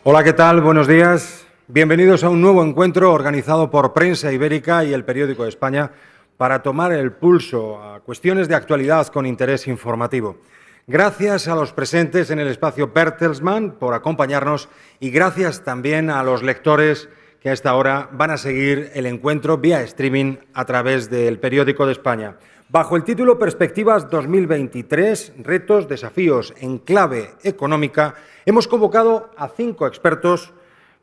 Hola, ¿qué tal? Buenos días. Bienvenidos a un nuevo encuentro organizado por Prensa Ibérica y el Periódico de España para tomar el pulso a cuestiones de actualidad con interés informativo. Gracias a los presentes en el espacio Bertelsmann por acompañarnos y gracias también a los lectores que a esta hora van a seguir el encuentro vía streaming a través del Periódico de España. Bajo el título Perspectivas 2023, retos, desafíos en clave económica, hemos convocado a 5 expertos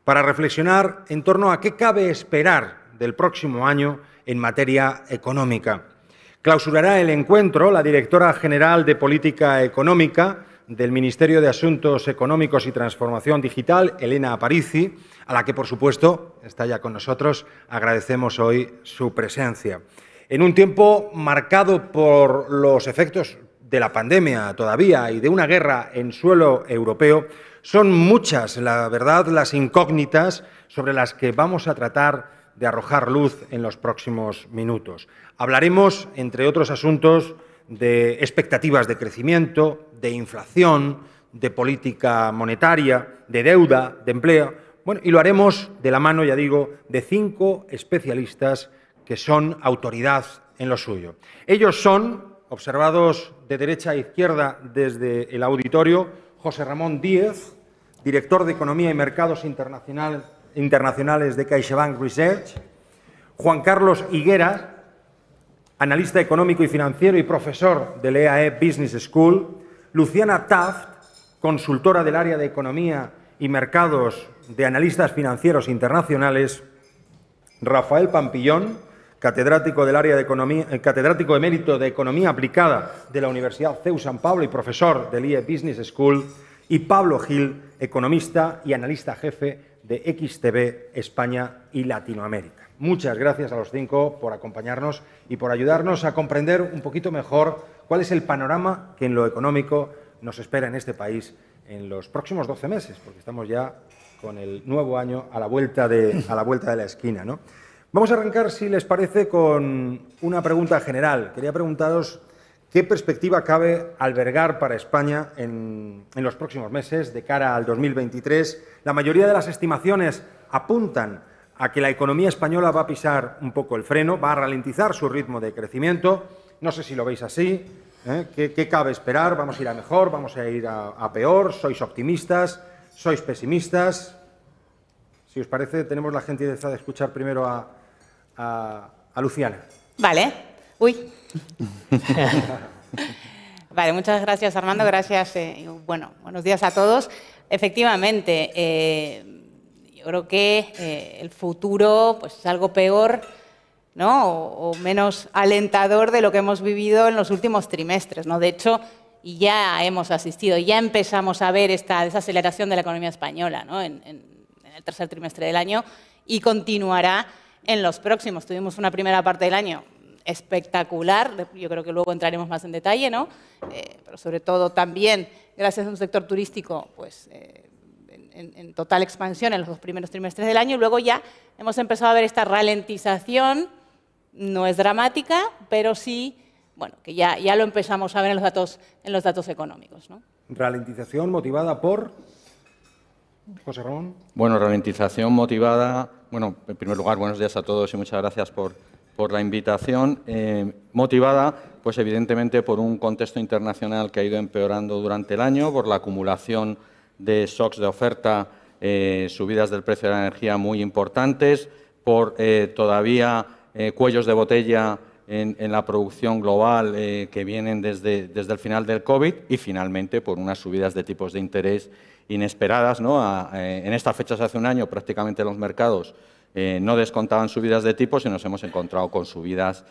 para reflexionar en torno a qué cabe esperar del próximo año en materia económica. Clausurará el encuentro la directora general de Política Económica del Ministerio de Asuntos Económicos y Transformación Digital, Elena Aparici, a la que, por supuesto, está ya con nosotros. Agradecemos hoy su presencia. En un tiempo marcado por los efectos de la pandemia todavía y de una guerra en suelo europeo, son muchas, la verdad, las incógnitas sobre las que vamos a tratar de arrojar luz en los próximos minutos. Hablaremos, entre otros asuntos, de expectativas de crecimiento, de inflación, de política monetaria, de deuda, de empleo. Bueno, y lo haremos de la mano, ya digo, de 5 especialistas que son autoridad en lo suyo. Ellos son, observados de derecha a izquierda desde el auditorio, José Ramón Díez, director de Economía y Mercados Internacionales de CaixaBank Research, Juan Carlos Higuera, analista económico y financiero y profesor del EAE Business School, Luciana Taft, consultora del área de Economía y Mercados de Analistas Financieros Internacionales, Rafael Pampillón, catedrático del área de Economía, catedrático emérito de Economía Aplicada de la Universidad CEU San Pablo y profesor del IE Business School, y Pablo Gil, economista y analista jefe de XTB España y Latinoamérica. Muchas gracias a los 5 por acompañarnos y por ayudarnos a comprender un poquito mejor cuál es el panorama que en lo económico nos espera en este país en los próximos 12 meses, porque estamos ya con el nuevo año a la vuelta de la esquina, ¿no? Vamos a arrancar, si les parece, con una pregunta general. Quería preguntaros qué perspectiva cabe albergar para España en los próximos meses de cara al 2023. La mayoría de las estimaciones apuntan a que la economía española va a pisar un poco el freno, va a ralentizar su ritmo de crecimiento. No sé si lo veis así. ¿Qué cabe esperar? ¿Vamos a ir a mejor? ¿Vamos a ir a peor? ¿Sois optimistas? ¿Sois pesimistas? Si os parece, tenemos la gentileza de escuchar primero a Luciana. Vale. Uy. Vale, muchas gracias, Armando. Gracias. Buenos días a todos. Efectivamente, yo creo que el futuro pues, es algo peor, ¿no? o menos alentador de lo que hemos vivido en los últimos trimestres, ¿no? De hecho, ya hemos asistido, ya empezamos a ver esta desaceleración de la economía española, ¿no? en el tercer trimestre del año y continuará en los próximos. Tuvimos una primera parte del año espectacular, yo creo que luego entraremos más en detalle, ¿no? Pero sobre todo también gracias a un sector turístico pues, en total expansión en los 2 primeros trimestres del año, y luego ya hemos empezado a ver esta ralentización, no es dramática, pero sí, bueno, que ya lo empezamos a ver en los datos económicos, ¿no? Ralentización motivada por... José Ramón. Bueno, ralentización motivada, bueno, en primer lugar, buenos días a todos y muchas gracias por la invitación. Motivada, pues evidentemente, por un contexto internacional que ha ido empeorando durante el año, por la acumulación de shocks de oferta, subidas del precio de la energía muy importantes, por todavía cuellos de botella en la producción global que vienen desde el final del COVID y, finalmente, por unas subidas de tipos de interés inesperadas, ¿no? En estas fechas hace un año prácticamente los mercados no descontaban subidas de tipos y nos hemos encontrado con subidas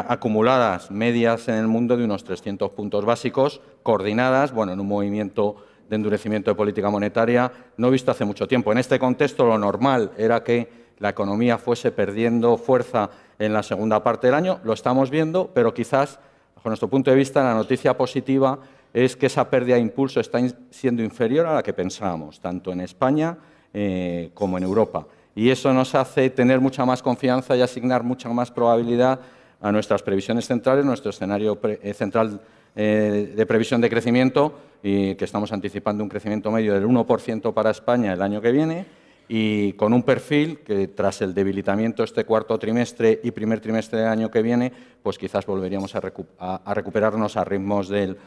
acumuladas medias en el mundo de unos 300 puntos básicos, coordinadas, bueno, en un movimiento de endurecimiento de política monetaria no visto hace mucho tiempo. En este contexto, lo normal era que la economía fuese perdiendo fuerza en la segunda parte del año. Lo estamos viendo, pero quizás, bajo nuestro punto de vista, la noticia positiva es que esa pérdida de impulso está siendo inferior a la que pensábamos, tanto en España como en Europa. Y eso nos hace tener mucha más confianza y asignar mucha más probabilidad a nuestras previsiones centrales, nuestro escenario central de previsión de crecimiento, y que estamos anticipando un crecimiento medio del 1% para España el año que viene, y con un perfil que, tras el debilitamiento este cuarto trimestre y primer trimestre del año que viene, pues quizás volveríamos a recuperarnos a ritmos del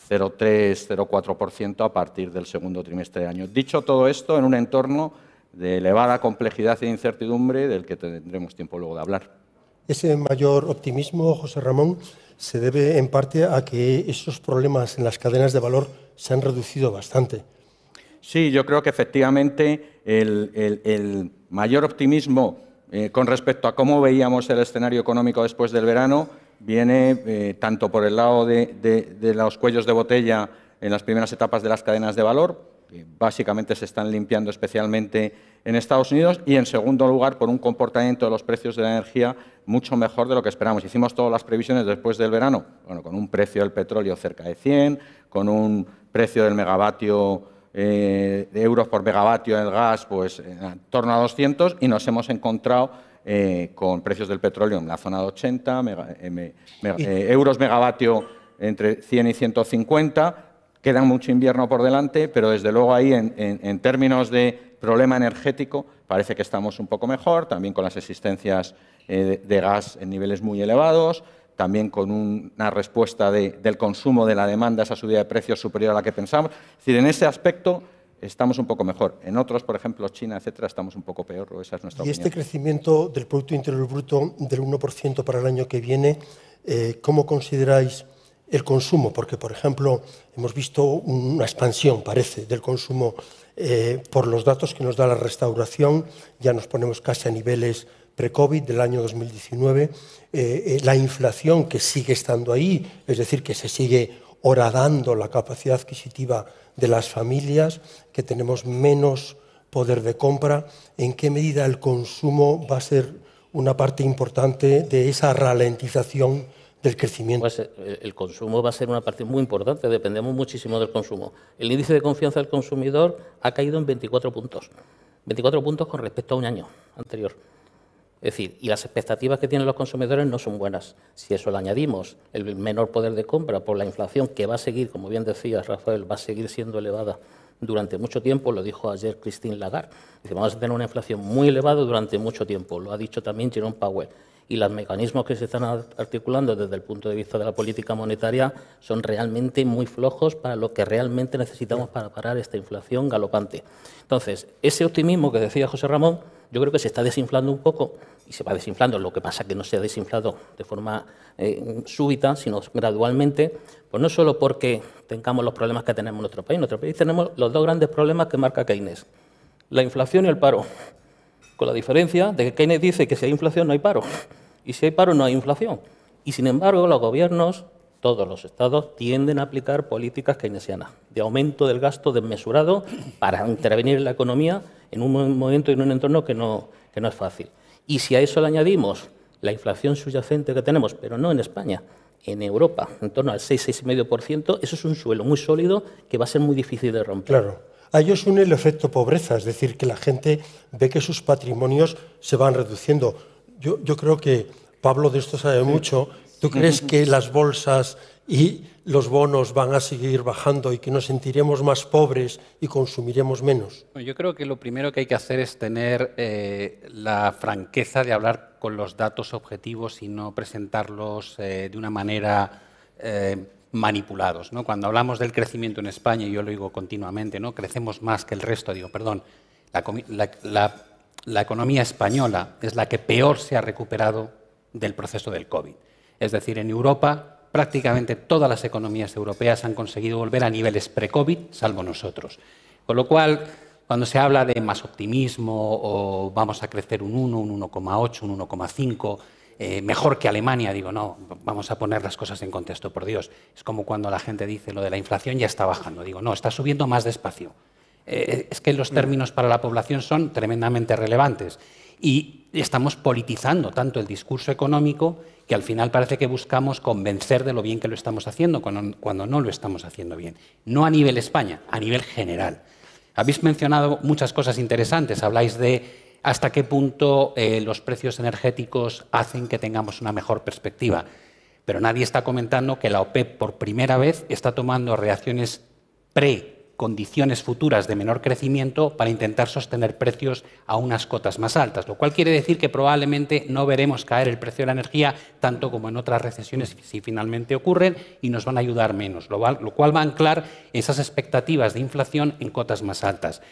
0,3-0,4% a partir del segundo trimestre del año. Dicho todo esto, en un entorno de elevada complejidad e incertidumbre del que tendremos tiempo luego de hablar. Ese mayor optimismo, José Ramón, se debe en parte a que esos problemas en las cadenas de valor se han reducido bastante. Sí, yo creo que efectivamente el mayor optimismo con respecto a cómo veíamos el escenario económico después del verano viene tanto por el lado de los cuellos de botella en las primeras etapas de las cadenas de valor, que básicamente se están limpiando especialmente en Estados Unidos, y en segundo lugar por un comportamiento de los precios de la energía mucho mejor de lo que esperamos. Hicimos todas las previsiones después del verano, bueno, con un precio del petróleo cerca de 100, con un precio del megavatio de euros por megavatio del gas pues en torno a 200, y nos hemos encontrado con precios del petróleo en la zona de 80, euros megavatio entre 100 y 150. Queda mucho invierno por delante, pero desde luego ahí en términos de problema energético parece que estamos un poco mejor, también con las existencias de gas en niveles muy elevados, también con una respuesta del consumo de la demanda a esa subida de precios superior a la que pensamos. Es decir, en ese aspecto estamos un poco mejor. En otros, por ejemplo, China, etcétera, estamos un poco peor, o esa es nuestra opinión. Y este crecimiento del Producto Interior Bruto del 1% para el año que viene, ¿cómo consideráis el consumo? Porque, por ejemplo, hemos visto una expansión, parece, del consumo por los datos que nos da la restauración. Ya nos ponemos casi a niveles pre-COVID del año 2019. La inflación que sigue estando ahí, es decir, que se sigue horadando la capacidad adquisitiva de las familias, que tenemos menos poder de compra. ¿En qué medida el consumo va a ser una parte importante de esa ralentización del crecimiento? Pues el consumo va a ser una parte muy importante, dependemos muchísimo del consumo. El índice de confianza del consumidor ha caído en 24 puntos. 24 puntos con respecto a un año anterior. Es decir, y las expectativas que tienen los consumidores no son buenas. Si eso le añadimos el menor poder de compra por la inflación, que va a seguir, como bien decía Rafael, va a seguir siendo elevada durante mucho tiempo, lo dijo ayer Christine Lagarde. Dice, vamos a tener una inflación muy elevada durante mucho tiempo, lo ha dicho también Jerome Powell. Y los mecanismos que se están articulando desde el punto de vista de la política monetaria son realmente muy flojos para lo que realmente necesitamos para parar esta inflación galopante. Entonces, ese optimismo que decía José Ramón, yo creo que se está desinflando un poco, y se va desinflando, lo que pasa es que no se ha desinflado de forma súbita, sino gradualmente, pues no solo porque tengamos los problemas que tenemos en nuestro país. En nuestro país tenemos los dos grandes problemas que marca Keynes, la inflación y el paro, con la diferencia de que Keynes dice que si hay inflación no hay paro, y si hay paro no hay inflación. Y sin embargo, los gobiernos, todos los estados, tienden a aplicar políticas keynesianas de aumento del gasto desmesurado para intervenir en la economía en un momento y en un entorno que no es fácil. Y si a eso le añadimos la inflación subyacente que tenemos, pero no en España, en Europa, en torno al 6-6,5%, eso es un suelo muy sólido que va a ser muy difícil de romper. Claro. A ello se une el efecto pobreza, es decir, que la gente ve que sus patrimonios se van reduciendo. Yo creo que Pablo de esto sabe mucho. ¿Tú crees que las bolsas y los bonos van a seguir bajando y que nos sentiremos más pobres y consumiremos menos? Yo creo que lo primero que hay que hacer es tener la franqueza de hablar con los datos objetivos y no presentarlos de una manera manipulados, ¿no? Cuando hablamos del crecimiento en España, y yo lo digo continuamente, ¿no? Crecemos más que el resto, digo, perdón, la economía española es la que peor se ha recuperado del proceso del COVID. Es decir, en Europa prácticamente todas las economías europeas han conseguido volver a niveles pre-COVID, salvo nosotros. Con lo cual, cuando se habla de más optimismo o vamos a crecer un 1, un 1,8, un 1,5, mejor que Alemania, digo, no, vamos a poner las cosas en contexto, por Dios. Es como cuando la gente dice lo de la inflación ya está bajando. Digo, no, está subiendo más despacio. Es que los términos para la población son tremendamente relevantes. Y estamos politizando tanto el discurso económico que al final parece que buscamos convencer de lo bien que lo estamos haciendo cuando no lo estamos haciendo bien. No a nivel España, a nivel general. Habéis mencionado muchas cosas interesantes. Habláis de hasta qué punto los precios energéticos hacen que tengamos una mejor perspectiva. pero nadie está comentando que la OPEP por primera vez está tomando reacciones condiciones futuras de menor crecimiento para intentar sostener precios a unas cotas más altas, lo cual quiere decir que probablemente no veremos caer el precio de la energía tanto como en otras recesiones si finalmente ocurren y nos van a ayudar menos, lo cual va a anclar esas expectativas de inflación en cotas más altas.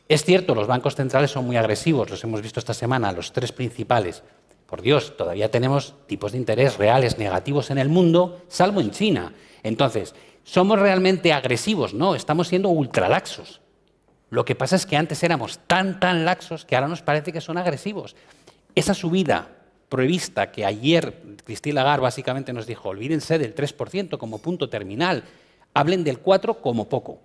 Es cierto, los bancos centrales son muy agresivos, los hemos visto esta semana, los 3 principales. Por Dios, todavía tenemos tipos de interés reales negativos en el mundo, salvo en China. Entonces, ¿somos realmente agresivos? No, estamos siendo ultralaxos. Lo que pasa es que antes éramos tan laxos que ahora nos parece que son agresivos. Esa subida prevista que ayer Christine Lagarde básicamente nos dijo, olvídense del 3% como punto terminal, hablen del 4% como poco.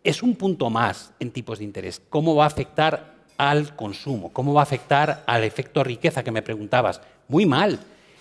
Es un punto más en tipos de interés. ¿Cómo va a afectar al consumo? ¿Cómo va a afectar al efecto riqueza que me preguntabas? Muy mal.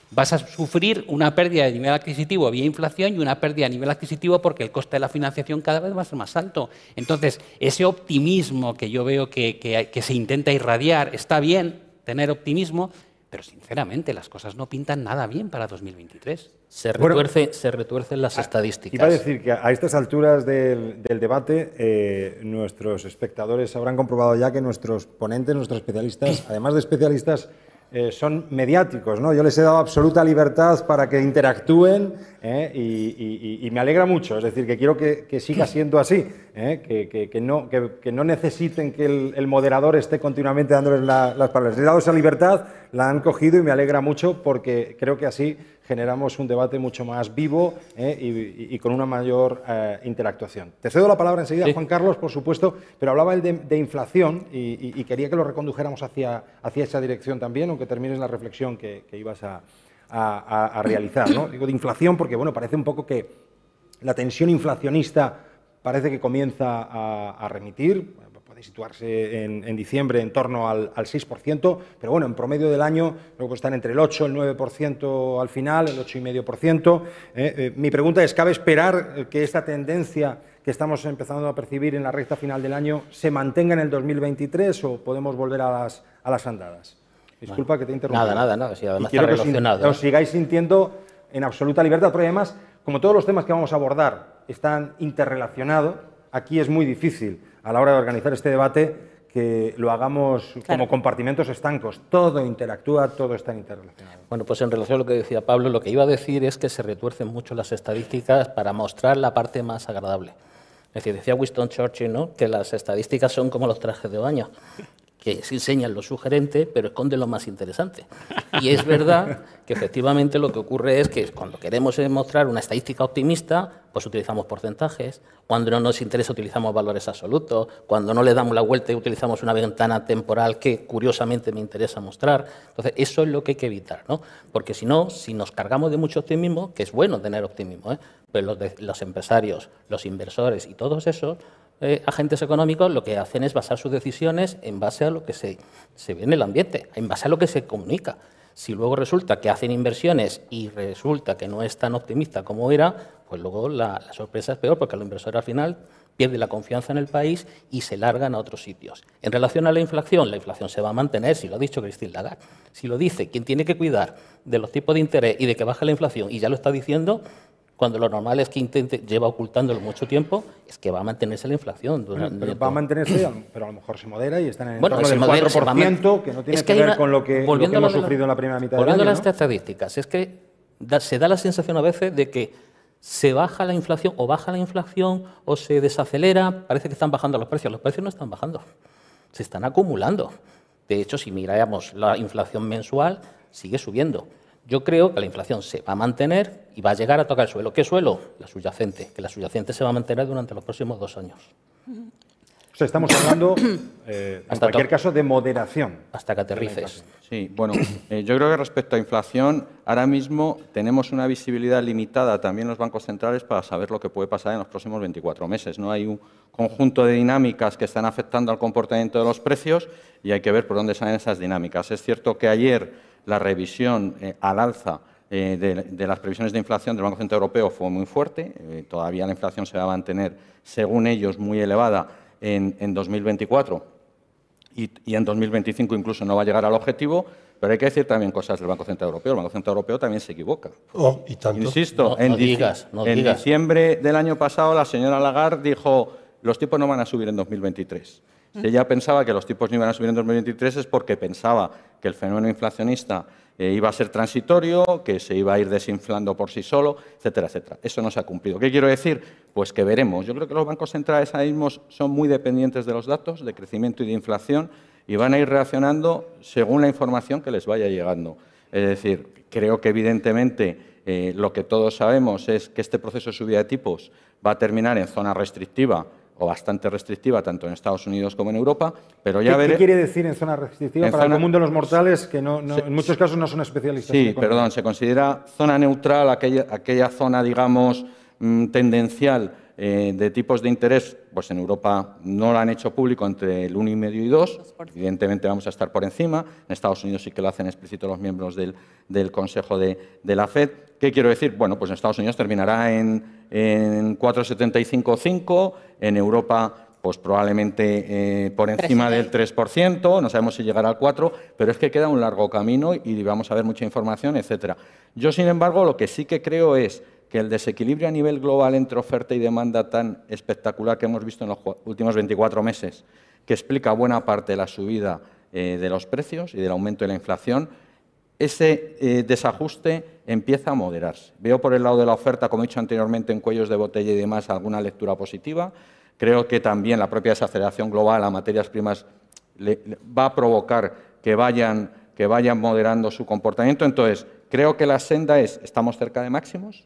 Vas a sufrir una pérdida de nivel adquisitivo vía inflación y una pérdida de nivel adquisitivo porque el coste de la financiación cada vez va a ser más alto. Entonces, ese optimismo que yo veo que se intenta irradiar, está bien tener optimismo, pero sinceramente las cosas no pintan nada bien para 2023. Se retuercen las estadísticas. Iba a decir que a estas alturas del debate nuestros espectadores habrán comprobado ya que nuestros ponentes, nuestros especialistas, además de especialistas, son mediáticos, ¿no? Yo les he dado absoluta libertad para que interactúen y me alegra mucho, es decir, que quiero que siga siendo así, que no necesiten que el moderador esté continuamente dándoles las palabras. Les he dado esa libertad, la han cogido y me alegra mucho porque creo que así generamos un debate mucho más vivo y con una mayor interactuación. Te cedo la palabra enseguida, sí. Juan Carlos, por supuesto, pero hablaba él de inflación y quería que lo recondujéramos hacia esa dirección también, aunque termines la reflexión que ibas a realizar, ¿no? Digo de inflación porque, bueno, parece un poco que la tensión inflacionista parece que comienza a remitir. Puede situarse en diciembre en torno al 6%, pero bueno, en promedio del año luego están entre el 8 y el 9% al final, el 8,5%. Mi pregunta es, ¿cabe esperar que esta tendencia que estamos empezando a percibir en la recta final del año se mantenga en el 2023 o podemos volver a las andadas? Disculpa que te interrumpa. Nada, sí, además quiero está relacionado. Que os sigáis sintiendo en absoluta libertad, porque además, como todos los temas que vamos a abordar están interrelacionados, aquí es muy difícil a la hora de organizar este debate que lo hagamos como compartimentos estancos. Todo interactúa, todo está interrelacionado. Bueno, pues en relación a lo que decía Pablo, lo que iba a decir es que se retuercen mucho las estadísticas para mostrar la parte más agradable. Es decir, decía Winston Churchill, ¿no?, que las estadísticas son como los trajes de baño, que se enseñan lo sugerente, pero esconden lo más interesante. Y es verdad que efectivamente lo que ocurre es que cuando queremos mostrar una estadística optimista, pues utilizamos porcentajes, cuando no nos interesa utilizamos valores absolutos, cuando no le damos la vuelta y utilizamos una ventana temporal que curiosamente me interesa mostrar. Entonces, eso es lo que hay que evitar, ¿no? Porque si no, si nos cargamos de mucho optimismo, que es bueno tener optimismo, pero los empresarios, los inversores y todos esos agentes económicos lo que hacen es basar sus decisiones en base a lo que se ve en el ambiente, en base a lo que se comunica. Si luego resulta que hacen inversiones y resulta que no es tan optimista como era, pues luego la sorpresa es peor porque el inversor al final pierde la confianza en el país y se largan a otros sitios. En relación a la inflación se va a mantener, si lo ha dicho Christine Lagarde. Si lo dice quien tiene que cuidar de los tipos de interés y de que baje la inflación y ya lo está diciendo, cuando lo normal es que lleva ocultándolo mucho tiempo, es que va a mantenerse la inflación. Va a mantenerse, pero a lo mejor se modera y está en el entorno del 4%, que no tiene que ver con lo que hemos sufrido en la primera mitad del año. Volviendo a las estadísticas, es que se da la sensación a veces de que se baja la inflación o se desacelera, parece que están bajando los precios no están bajando, se están acumulando. De hecho, si miramos la inflación mensual, sigue subiendo. Yo creo que la inflación se va a mantener y va a llegar a tocar el suelo. ¿Qué suelo? La subyacente, que la subyacente se va a mantener durante los próximos 2 años. O sea, estamos hablando, en cualquier caso, de moderación. Hasta que aterrices. Sí, bueno, yo creo que respecto a inflación, ahora mismo tenemos una visibilidad limitada también en los bancos centrales para saber lo que puede pasar en los próximos 24 meses. ¿No? Hay un conjunto de dinámicas que están afectando al comportamiento de los precios y hay que ver por dónde salen esas dinámicas. Es cierto que ayer la revisión al alza de las previsiones de inflación del Banco Central Europeo fue muy fuerte. Todavía la inflación se va a mantener, según ellos, muy elevada en 2024 y en 2025 incluso no va a llegar al objetivo, Pero hay que decir también cosas del Banco Central Europeo. El Banco Central Europeo también se equivoca. Oh, y tanto. Insisto, No digas. en diciembre del año pasado la señora Lagarde dijo los tipos no van a subir en 2023. Si ella pensaba que los tipos no iban a subir en 2023 es porque pensaba que el fenómeno inflacionista iba a ser transitorio, que se iba a ir desinflando por sí solo, etcétera, etcétera. Eso no se ha cumplido. ¿Qué quiero decir? Pues que veremos. Yo creo que los bancos centrales ahora mismo son muy dependientes de los datos de crecimiento y de inflación y van a ir reaccionando según la información que les vaya llegando. Es decir, creo que evidentemente lo que todos sabemos es que este proceso de subida de tipos va a terminar en zona restrictiva o bastante restrictiva, tanto en Estados Unidos como en Europa, pero ya veré... ¿Qué quiere decir en zona restrictiva para el común de los mortales, que en muchos casos no son especialistas? Sí, perdón, se considera zona neutral aquella zona, digamos, tendencial de tipos de interés, pues en Europa no lo han hecho público entre el 1,5 y 2, evidentemente vamos a estar por encima, en Estados Unidos sí que lo hacen explícito los miembros del Consejo de la FED. ¿Qué quiero decir? Bueno, pues en Estados Unidos terminará en 4,75-5, en Europa pues probablemente por encima del 3%, no sabemos si llegará al 4%, pero es que queda un largo camino y vamos a ver mucha información, etcétera. Yo, sin embargo, lo que sí que creo es que el desequilibrio a nivel global entre oferta y demanda tan espectacular que hemos visto en los últimos 24 meses, que explica buena parte de la subida de los precios y del aumento de la inflación, ese desajuste empieza a moderarse. Veo por el lado de la oferta, como he dicho anteriormente, en cuellos de botella y demás, alguna lectura positiva. Creo que también la propia desaceleración global a materias primas va a provocar que vayan moderando su comportamiento. Entonces, creo que la senda estamos cerca de máximos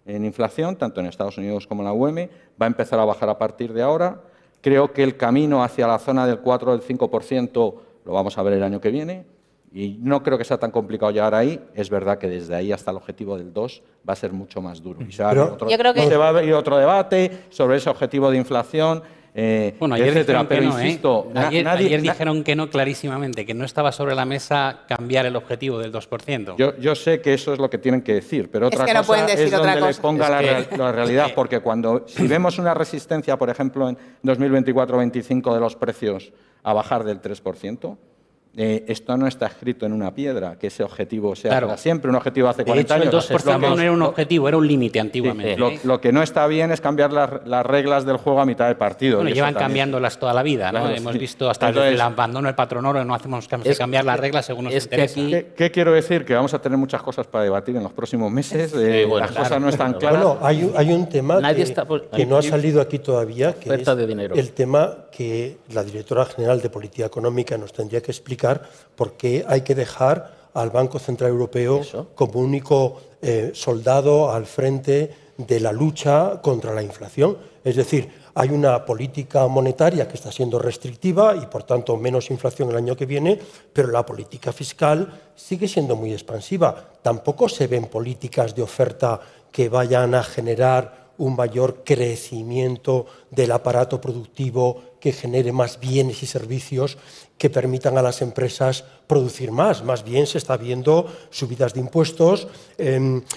en inflación, tanto en Estados Unidos como en la UEM, va a empezar a bajar a partir de ahora. Creo que el camino hacia la zona del 4 o del 5% lo vamos a ver el año que viene y no creo que sea tan complicado llegar ahí. Es verdad que desde ahí hasta el objetivo del 2 va a ser mucho más duro. Y se va a abrir otro debate sobre ese objetivo de inflación. Bueno, ayer etcétera, dijeron pero que no, insisto, ayer dijeron que no clarísimamente, que no estaba sobre la mesa cambiar el objetivo del 2%. Yo sé que eso es lo que tienen que decir, pero otra que no cosa pueden decir es otra donde cosa. les ponga la realidad, porque si vemos una resistencia, por ejemplo, en 2024-25 de los precios a bajar del 3%, esto no está escrito en una piedra, que ese objetivo sea para siempre, un objetivo hace 40 años. El 2% no era un objetivo, era un límite antiguamente. Lo que no está bien es cambiar las reglas del juego a mitad de partido. Bueno, llevan cambiándolas toda la vida, ¿no? Claro, hemos sí. visto hasta el abandono del patrón oro, no hacemos cambios, cambiar las reglas según nos interesa. ¿Qué quiero decir? Que vamos a tener muchas cosas para debatir en los próximos meses. Las cosas no están claras. Bueno, hay un tema que no ha salido aquí todavía, que es el tema que la directora general de Política Económica nos tendría que explicar por qué hay que dejar al Banco Central Europeo como único soldado al frente de la lucha contra la inflación. Es decir, hay una política monetaria que está siendo restrictiva y, por tanto, menos inflación el año que viene, pero la política fiscal sigue siendo muy expansiva. Tampoco se ven políticas de oferta que vayan a generar un mayor crecimiento del aparato productivo, que genere más bienes y servicios que permitan a las empresas producir más. Más bien se está viendo subidas de impuestos,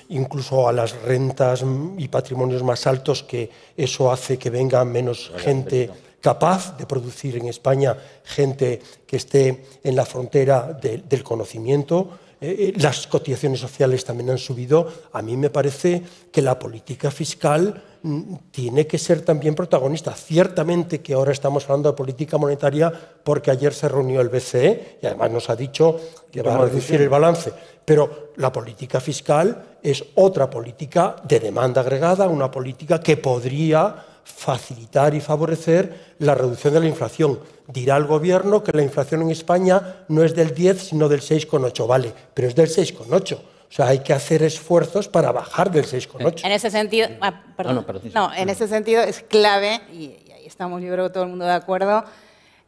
incluso a las rentas y patrimonios más altos, que eso hace que venga menos gente capaz de producir en España, gente que esté en la frontera del conocimiento. Las cotizaciones sociales también han subido. A mí me parece que la política fiscal tiene que ser también protagonista. Ciertamente que ahora estamos hablando de política monetaria porque ayer se reunió el BCE y además nos ha dicho que va a reducir el balance. Pero la política fiscal es otra política de demanda agregada, una política que podría facilitar y favorecer la reducción de la inflación. Dirá el Gobierno que la inflación en España no es del 10, sino del 6,8. Vale, pero es del 6,8. O sea, hay que hacer esfuerzos para bajar del 6,8. En ese sentido, en ese sentido es clave, y ahí estamos yo creo que todo el mundo de acuerdo,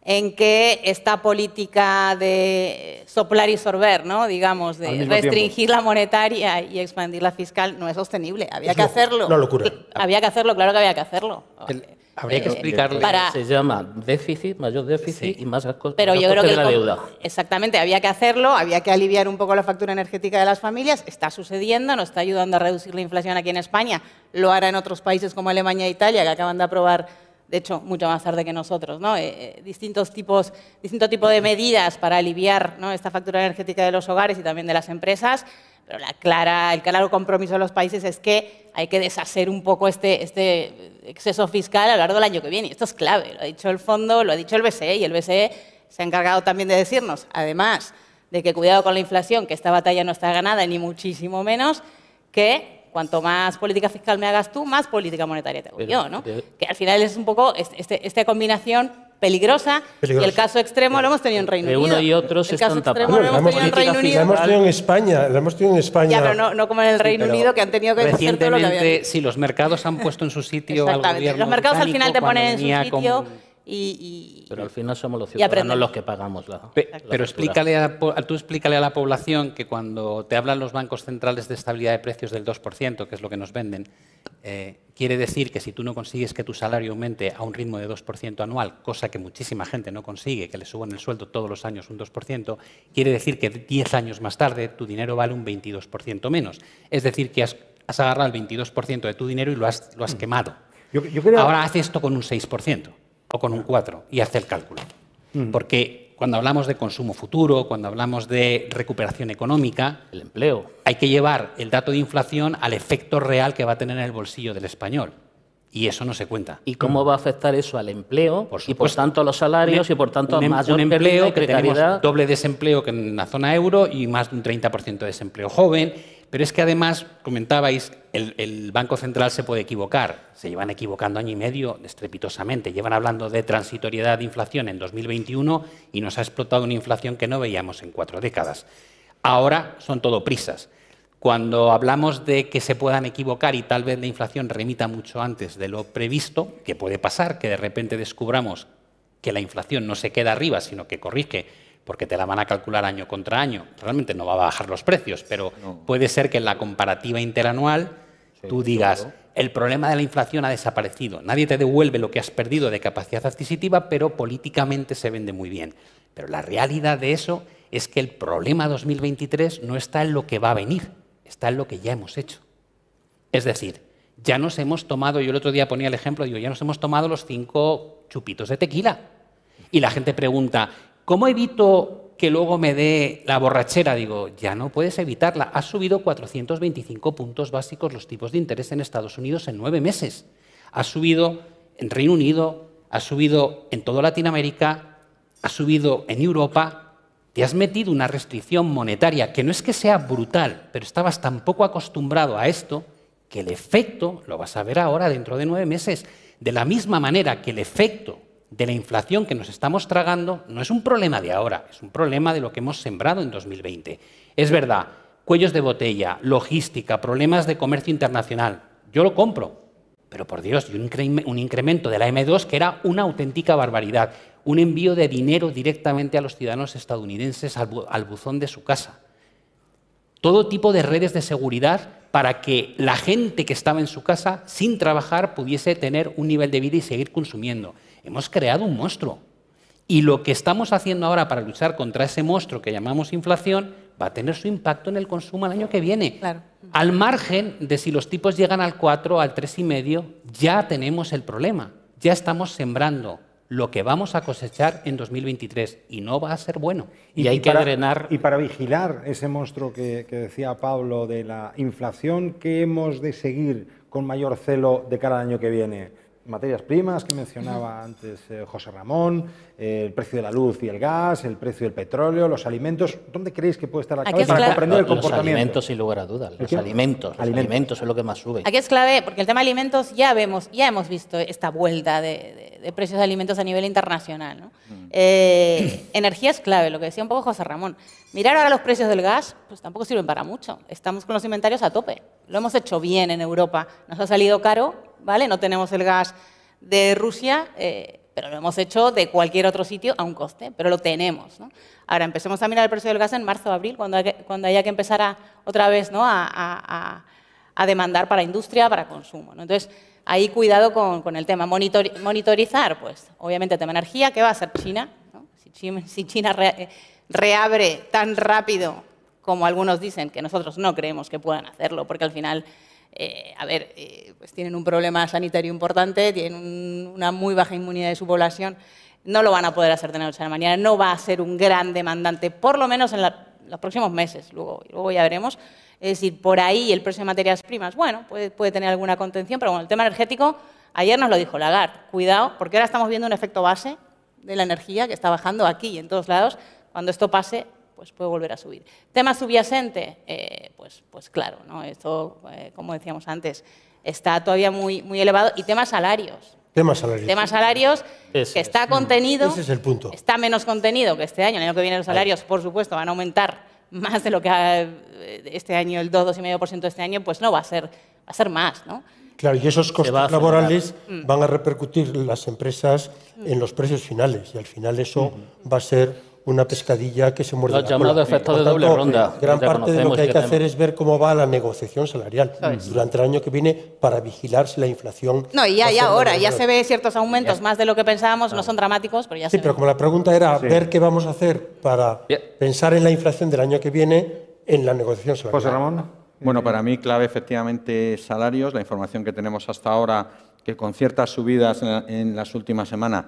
en que esta política de soplar y sorber, ¿no? Digamos, de restringir la monetaria y expandir la fiscal no es sostenible. Había que hacerlo. Una locura. Había que hacerlo, claro que había que hacerlo. Habría que explicarle. Se llama déficit, mayor déficit y más gastos Pero yo creo que de la deuda. Exactamente, había que hacerlo, había que aliviar un poco la factura energética de las familias. Está sucediendo, nos está ayudando a reducir la inflación aquí en España. Lo hará en otros países como Alemania e Italia, que acaban de aprobar de hecho, mucho más tarde que nosotros, ¿no? Distinto tipo de medidas para aliviar, ¿no?, esta factura energética de los hogares y también de las empresas, pero el claro compromiso de los países es que hay que deshacer un poco este exceso fiscal a lo largo del año que viene. Y esto es clave, lo ha dicho el Fondo, lo ha dicho el BCE, y el BCE se ha encargado también de decirnos, además de que cuidado con la inflación, que esta batalla no está ganada, ni muchísimo menos, que cuanto más política fiscal me hagas tú, más política monetaria te hago yo, ¿no? Que al final es un poco esta combinación peligrosa, y el caso extremo lo hemos tenido en Reino Unido. Uno y otro se están tapando. La hemos tenido en España. Ya, pero no como en el Reino Unido, que han tenido que hacer todo lo que habían hecho. Sí, los mercados han puesto en su sitio al gobierno. Los mercados al final te ponen en su sitio pero al final somos los ciudadanos los que pagamos pero explícale a la población que cuando te hablan los bancos centrales de estabilidad de precios del 2%, que es lo que nos venden, quiere decir que si tú no consigues que tu salario aumente a un ritmo de 2% anual, cosa que muchísima gente no consigue, que le suban el sueldo todos los años un 2%, quiere decir que 10 años más tarde tu dinero vale un 22% menos. Es decir, que has agarrado el 22% de tu dinero y lo has quemado. Ahora hace esto con un 6%. O con un 4, y hace el cálculo. Porque cuando hablamos de consumo futuro, cuando hablamos de recuperación económica, el empleo, hay que llevar el dato de inflación al efecto real que va a tener en el bolsillo del español. Y eso no se cuenta. ¿Y cómo va a afectar eso al empleo? Y por tanto a los salarios y por tanto a mayor empleo que precariedad. Tenemos doble desempleo que en la zona euro y más de un 30% de desempleo joven. Pero es que además, comentabais, el Banco Central se puede equivocar. Se llevan equivocando año y medio estrepitosamente. Llevan hablando de transitoriedad de inflación en 2021 y nos ha explotado una inflación que no veíamos en 4 décadas. Ahora son todo prisas. Cuando hablamos de que se puedan equivocar y tal vez la inflación remita mucho antes de lo previsto, que puede pasar, que de repente descubramos que la inflación no se queda arriba, sino que corrige, porque te la van a calcular año contra año. Realmente no va a bajar los precios, pero puede ser que en la comparativa interanual tú digas, el problema de la inflación ha desaparecido. Nadie te devuelve lo que has perdido de capacidad adquisitiva, pero políticamente se vende muy bien. Pero la realidad de eso es que el problema 2023 no está en lo que va a venir, está en lo que ya hemos hecho. Es decir, ya nos hemos tomado, yo el otro día ponía el ejemplo, digo, ya nos hemos tomado los 5 chupitos de tequila. Y la gente pregunta, ¿cómo evito que luego me dé la borrachera? Digo, ya no puedes evitarla. Ha subido 425 puntos básicos los tipos de interés en Estados Unidos en 9 meses. Ha subido en Reino Unido, ha subido en toda Latinoamérica, ha subido en Europa. Te has metido una restricción monetaria que no es que sea brutal, pero estabas tan poco acostumbrado a esto que el efecto lo vas a ver ahora dentro de 9 meses. De la misma manera que el efecto de la inflación que nos estamos tragando no es un problema de ahora, es un problema de lo que hemos sembrado en 2020. Es verdad, cuellos de botella, logística, problemas de comercio internacional, yo lo compro, pero por Dios, y un incremento de la M2 que era una auténtica barbaridad, un envío de dinero directamente a los ciudadanos estadounidenses al buzón de su casa. Todo tipo de redes de seguridad para que la gente que estaba en su casa sin trabajar pudiese tener un nivel de vida y seguir consumiendo. Hemos creado un monstruo. Y lo que estamos haciendo ahora para luchar contra ese monstruo que llamamos inflación va a tener su impacto en el consumo el año que viene. Claro. Al margen de si los tipos llegan al 4, al 3,5, ya tenemos el problema. Ya estamos sembrando lo que vamos a cosechar en 2023 y no va a ser bueno. Y hay que drenar. Y para vigilar ese monstruo que decía Pablo de la inflación, ¿qué hemos de seguir con mayor celo de cara al año que viene? Materias primas que mencionaba antes José Ramón, el precio de la luz y el gas, el precio del petróleo, los alimentos. ¿Dónde creéis que puede estar la clave para comprender el comportamiento? Los alimentos, sin lugar a dudas. Los alimentos es lo que más sube. Aquí es clave, porque el tema de alimentos ya hemos visto esta vuelta de precios de alimentos a nivel internacional, ¿no? Energía es clave, lo que decía un poco José Ramón. Mirar ahora los precios del gas, pues tampoco sirven para mucho. Estamos con los inventarios a tope. Lo hemos hecho bien en Europa. Nos ha salido caro, ¿vale? No tenemos el gas de Rusia, pero lo hemos hecho de cualquier otro sitio a un coste, pero lo tenemos, ¿no? Ahora, empecemos a mirar el precio del gas en marzo o abril, cuando haya que empezar otra vez, ¿no?, a demandar para industria, para consumo, ¿no? Entonces, ahí cuidado con el tema. Monitorizar, pues, obviamente, el tema energía, ¿qué va a hacer China? ¿No? Si China reabre tan rápido como algunos dicen, que nosotros no creemos que puedan hacerlo, porque al final pues tienen un problema sanitario importante, tienen una muy baja inmunidad de su población, no lo van a poder hacer de la noche a la mañana, no va a ser un gran demandante, por lo menos en los próximos meses, luego ya veremos. Es decir, por ahí el precio de materias primas, bueno, puede tener alguna contención, pero bueno, el tema energético, ayer nos lo dijo Lagarde, cuidado, porque ahora estamos viendo un efecto base de la energía que está bajando aquí y en todos lados. Cuando esto pase, pues puede volver a subir. Tema subyacente, pues claro, ¿no? Esto, como decíamos antes, está todavía muy, muy elevado. Y temas salarios. Temas salarios. Que está contenido. Ese es el punto. Está menos contenido que este año. El año que viene los salarios, por supuesto, van a aumentar más de lo que este año, el 2,5% de este año, pues no va a ser más, ¿no? Claro, y esos costes laborales van a repercutir las empresas en los precios finales, y al final eso va a ser una pescadilla que se muerde la cola. Los llamados efectos de doble ronda. Gran parte de lo que hay que hacer es ver cómo va la negociación salarial durante el año que viene para vigilar si la inflación... No, y ya ahora, ya se ve ciertos aumentos, más de lo que pensábamos, no son dramáticos, pero ya se ve. Sí, pero como la pregunta era ver qué vamos a hacer para pensar en la inflación del año que viene en la negociación salarial. José Ramón. Bueno, para mí clave efectivamente salarios. La información que tenemos hasta ahora, que con ciertas subidas en las últimas semanas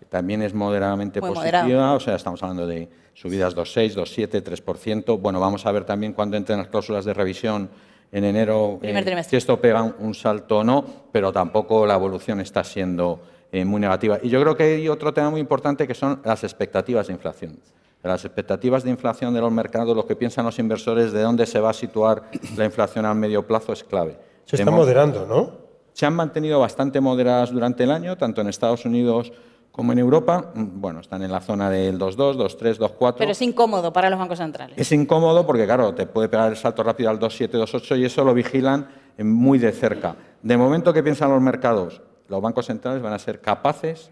también es moderadamente muy positiva. Moderado. O sea, estamos hablando de subidas 2,6, 2,7, 3%. Bueno, vamos a ver también cuando entren las cláusulas de revisión en enero, si esto pega un salto o no, pero tampoco la evolución está siendo muy negativa. Y yo creo que hay otro tema muy importante que son las expectativas de inflación. Las expectativas de inflación de los mercados, lo que piensan los inversores de dónde se va a situar la inflación a medio plazo es clave. Se está moderando, ¿no? Se han mantenido bastante moderadas durante el año, tanto en Estados Unidos como en Europa. Bueno, están en la zona del 2,2, 2,3, 2,4. Pero es incómodo para los bancos centrales. Es incómodo porque, claro, te puede pegar el salto rápido al 2,7, 2,8 y eso lo vigilan muy de cerca. De momento, ¿qué piensan los mercados? Los bancos centrales van a ser capaces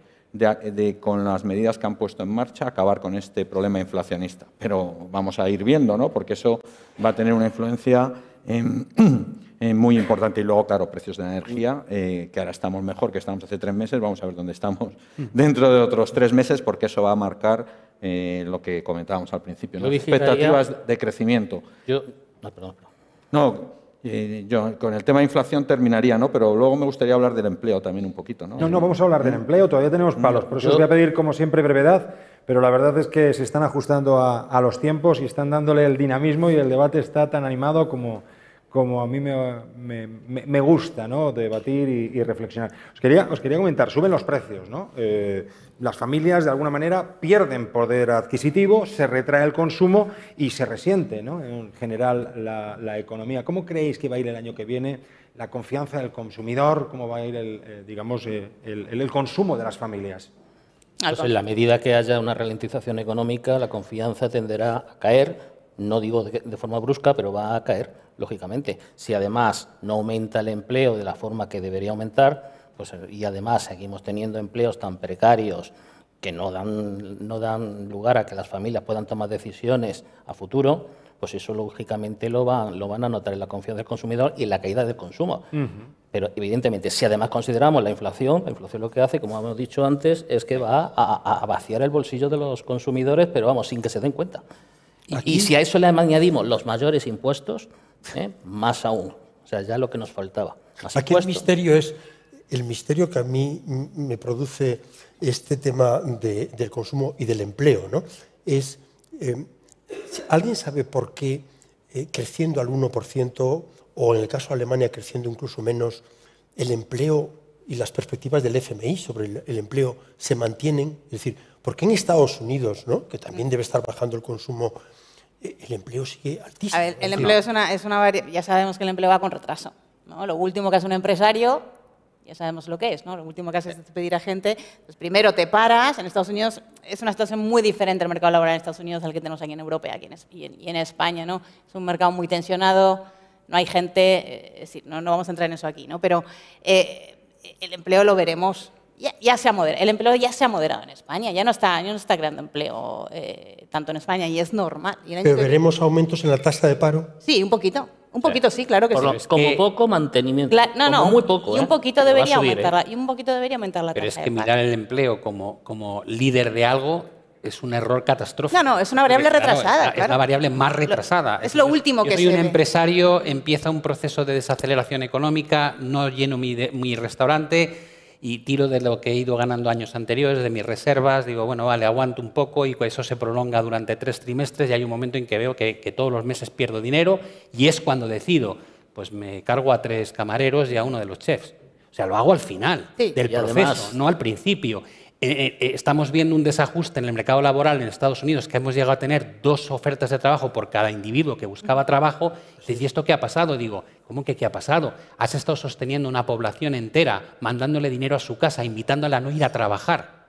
con las medidas que han puesto en marcha, acabar con este problema inflacionista. Pero vamos a ir viendo, ¿no? Porque eso va a tener una influencia muy importante. Y luego, claro, precios de la energía, que ahora estamos mejor que estábamos hace 3 meses. Vamos a ver dónde estamos dentro de otros 3 meses, porque eso va a marcar lo que comentábamos al principio, ¿no? Expectativas de crecimiento. Yo con el tema de inflación terminaría, ¿no? Pero luego me gustaría hablar del empleo también un poquito, ¿no? No, vamos a hablar del empleo, todavía tenemos palos. Por eso os voy a pedir, como siempre, brevedad, pero la verdad es que se están ajustando a los tiempos y están dándole el dinamismo y el debate está tan animado como a mí me gusta, ¿no? Debatir y reflexionar. Os quería comentar, suben los precios, ¿no? Las familias, de alguna manera, pierden poder adquisitivo, se retrae el consumo y se resiente, ¿no? En general, la economía. ¿Cómo creéis que va a ir el año que viene la confianza del consumidor? ¿Cómo va a ir el consumo de las familias? Pues en la medida que haya una ralentización económica, la confianza tenderá a caer. No digo de forma brusca, pero va a caer, lógicamente. Si además no aumenta el empleo de la forma que debería aumentar, pues, y además seguimos teniendo empleos tan precarios que no dan lugar a que las familias puedan tomar decisiones a futuro, pues eso lógicamente lo van a notar en la confianza del consumidor y en la caída del consumo. Pero evidentemente, si además consideramos la inflación lo que hace, como hemos dicho antes, es que va a vaciar el bolsillo de los consumidores, pero vamos, sin que se den cuenta. Y si a eso le añadimos los mayores impuestos, más aún. O sea, ya lo que nos faltaba. Aquí el misterio que a mí me produce este tema del consumo y del empleo, ¿no? Es, ¿alguien sabe por qué creciendo al 1%, o en el caso de Alemania creciendo incluso menos, el empleo y las perspectivas del FMI sobre el empleo se mantienen? Es decir, ¿por qué en Estados Unidos, ¿no? Que también debe estar bajando el consumo, el empleo sigue altísimo? A ver, el empleo ya sabemos que el empleo va con retraso, ¿no? Lo último que hace un empresario, ya sabemos lo que es, ¿no? Lo último que hace es despedir a gente. Pues primero te paras. En Estados Unidos es una situación muy diferente el mercado laboral en Estados Unidos al que tenemos aquí en Europa y en España, ¿no? Es un mercado muy tensionado, no hay gente, es decir, no vamos a entrar en eso aquí, ¿no? Pero el empleo lo veremos. Ya se ha moderado. El empleo ya se ha moderado en España, ya no está creando empleo tanto en España y es normal. ¿Pero veremos aumentos en la tasa de paro? Sí, un poquito sí, claro que sí. Como poco mantenimiento, como muy poco. Y un poquito debería aumentar la tasa de paro. Pero es que mirar el empleo como líder de algo es un error catastrófico. No, es una variable retrasada. Es la variable más retrasada. Es lo último que se ve. Yo soy un empresario, empieza un proceso de desaceleración económica, no lleno mi restaurante y tiro de lo que he ido ganando años anteriores, de mis reservas, digo, bueno, vale, aguanto un poco y eso se prolonga durante 3 trimestres y hay un momento en que veo que todos los meses pierdo dinero y es cuando decido, pues me cargo a 3 camareros y a uno de los chefs. O sea, lo hago al final del proceso, además, no al principio. Estamos viendo un desajuste en el mercado laboral en Estados Unidos, que hemos llegado a tener 2 ofertas de trabajo por cada individuo que buscaba trabajo. ¿Y esto qué ha pasado? Digo, ¿cómo que qué ha pasado? Has estado sosteniendo una población entera, mandándole dinero a su casa, invitándola a no ir a trabajar.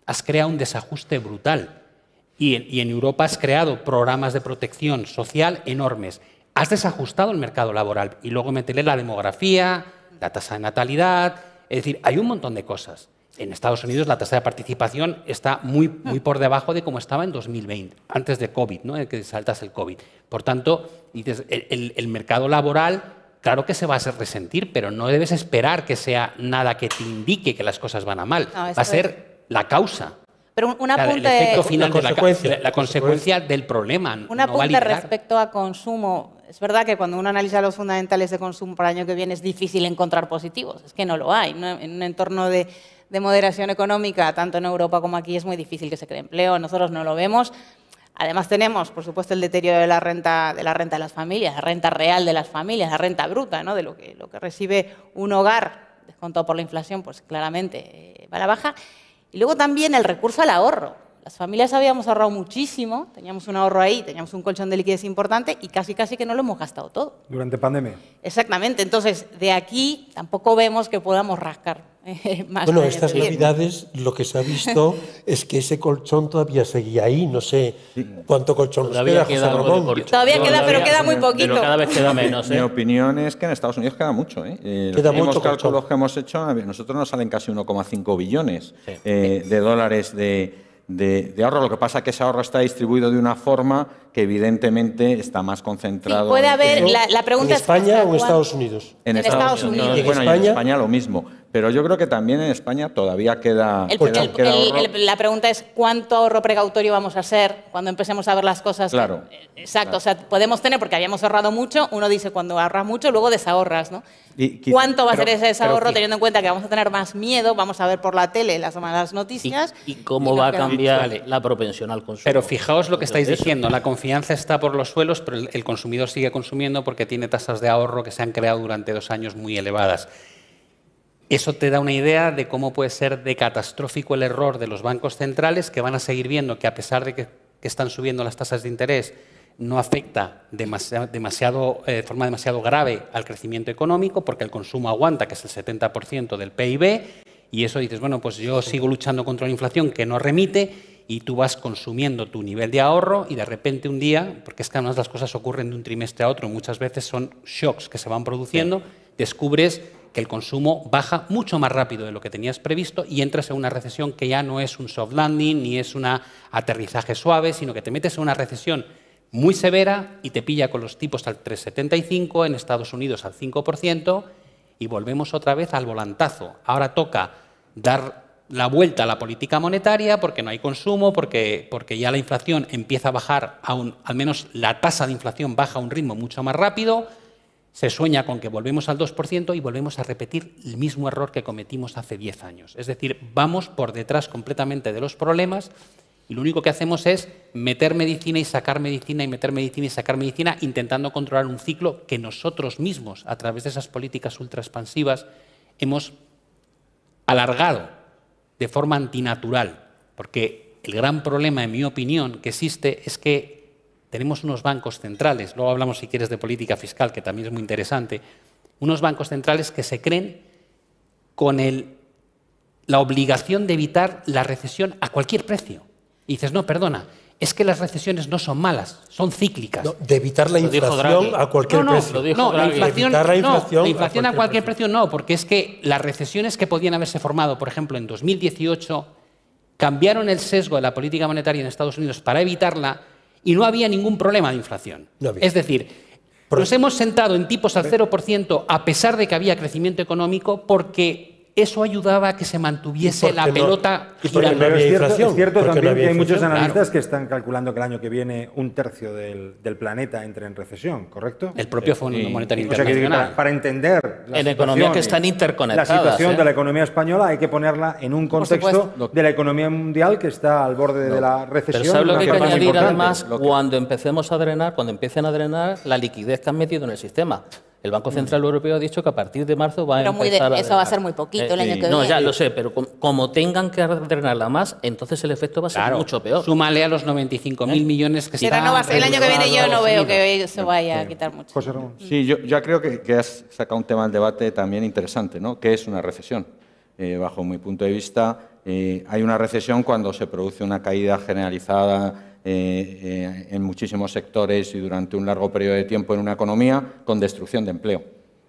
Has creado un desajuste brutal. Y en Europa has creado programas de protección social enormes. Has desajustado el mercado laboral. Y luego meterle la demografía, la tasa de natalidad. Es decir, hay un montón de cosas. En Estados Unidos la tasa de participación está muy por debajo de como estaba en 2020, antes de COVID, ¿no? Que saltase el COVID. Por tanto, dices, el mercado laboral, claro que se va a resentir, pero no debes esperar que sea nada que te indique que las cosas van a mal. No, va a ser la causa. Pero un apunte, el efecto final de la consecuencia del problema. Un apunte respecto a consumo. Es verdad que cuando uno analiza los fundamentales de consumo para el año que viene es difícil encontrar positivos. Es que no lo hay. En un entorno de moderación económica, tanto en Europa como aquí, es muy difícil que se cree empleo. Nosotros no lo vemos. Además tenemos, por supuesto, el deterioro de la renta de las familias, la renta real de las familias, la renta bruta, ¿no? De lo que recibe un hogar, descontado por la inflación, pues claramente va a la baja. Y luego también el recurso al ahorro. Las familias habíamos ahorrado muchísimo, teníamos un ahorro ahí, teníamos un colchón de liquidez importante y casi que no lo hemos gastado todo. Durante pandemia. Exactamente. Entonces, de aquí tampoco vemos que podamos rascar más. Bueno, estas Navidades lo que se ha visto es que ese colchón todavía seguía ahí. No sé cuánto colchón todavía queda, José Ramón. Todavía queda, pero queda muy poquito. Pero cada vez queda menos. Mi opinión es que en Estados Unidos queda mucho. Queda mucho. Los cálculos que hemos hecho, a nosotros nos salen casi 1,5 billones de dólares de ahorro. Lo que pasa es que ese ahorro está distribuido de una forma que evidentemente está más concentrado. Sí, puede haber, la pregunta ¿En España o en Estados Unidos? En Estados Unidos. ¿Y bueno, y en España lo mismo. Pero yo creo que también en España todavía queda ahorro. La pregunta es ¿cuánto ahorro precautorio vamos a hacer cuando empecemos a ver las cosas? Claro. Exacto. Claro. O sea, podemos tener, porque habíamos ahorrado mucho, uno dice cuando ahorras mucho, luego desahorras, ¿no? ¿Cuánto va a ser ese desahorro teniendo en cuenta que vamos a tener más miedo, vamos a ver por la tele las malas noticias? ¿Y cómo va a cambiar la propensión al consumo? Pero fijaos lo que estáis diciendo, la confianza está por los suelos, pero el consumidor sigue consumiendo porque tiene tasas de ahorro que se han creado durante 2 años muy elevadas. Eso te da una idea de cómo puede ser de catastrófico el error de los bancos centrales, que van a seguir viendo que a pesar de que están subiendo las tasas de interés, no afecta de forma demasiado grave al crecimiento económico, porque el consumo aguanta, que es el 70% del PIB, y eso dices, bueno, pues yo sigo luchando contra la inflación que no remite, y tú vas consumiendo tu nivel de ahorro y de repente un día, porque es que además las cosas ocurren de un trimestre a otro, muchas veces son shocks que se van produciendo, descubres que el consumo baja mucho más rápido de lo que tenías previsto y entras en una recesión que ya no es un soft landing ni es un aterrizaje suave, sino que te metes en una recesión muy severa y te pilla con los tipos al 3,75, en Estados Unidos al 5% y volvemos otra vez al volantazo. Ahora toca dar la vuelta a la política monetaria porque no hay consumo, porque ya la inflación empieza a bajar, al menos la tasa de inflación baja a un ritmo mucho más rápido. Se sueña con que volvemos al 2% y volvemos a repetir el mismo error que cometimos hace 10 años. Es decir, vamos por detrás completamente de los problemas y lo único que hacemos es meter medicina y sacar medicina y meter medicina y sacar medicina, intentando controlar un ciclo que nosotros mismos, a través de esas políticas ultraexpansivas, hemos alargado de forma antinatural. Porque el gran problema, en mi opinión, que existe es que tenemos unos bancos centrales, luego hablamos si quieres de política fiscal, que también es muy interesante, unos bancos centrales que se creen con la obligación de evitar la recesión a cualquier precio. Y dices, no, perdona, es que las recesiones no son malas, son cíclicas. No, de evitar la inflación a cualquier precio. No, la inflación a cualquier precio no, porque es que las recesiones que podían haberse formado, por ejemplo, en 2018, cambiaron el sesgo de la política monetaria en Estados Unidos para evitarla y no había ningún problema de inflación. Es decir, nos hemos sentado en tipos al 0% a pesar de que había crecimiento económico porque eso ayudaba a que se mantuviese la pelota girando. Pero es cierto también que hay muchos inflación, analistas claro, que están calculando que el año que viene un tercio del planeta entre en recesión, ¿correcto? el propio Fondo Monetario O sea que Internacional. para entender la En economías situación que están y interconectadas, la situación ¿eh? de la economía española hay que ponerla en un contexto de la economía mundial que está al borde de la recesión. Pero ¿sabes lo una que hay que crisis añadir importante. además cuando empecemos a drenar, cuando empiecen a drenar la liquidez que han metido en el sistema? El Banco Central Europeo ha dicho que a partir de marzo va a empezar eso va a ser muy poquito el año que viene. No, ya lo sé, pero como tengan que drenarla más, entonces el efecto va a ser mucho peor. Súmale a los 95.000 millones que Pero están no va a ser, el año que viene yo no veo que eso vaya a Sí. quitar mucho. José Ramón. Sí, yo creo que has sacado un tema del debate también interesante, ¿no? ¿Qué es una recesión? Bajo mi punto de vista, hay una recesión cuando se produce una caída generalizada en muchísimos sectores y durante un largo periodo de tiempo en una economía con destrucción de empleo.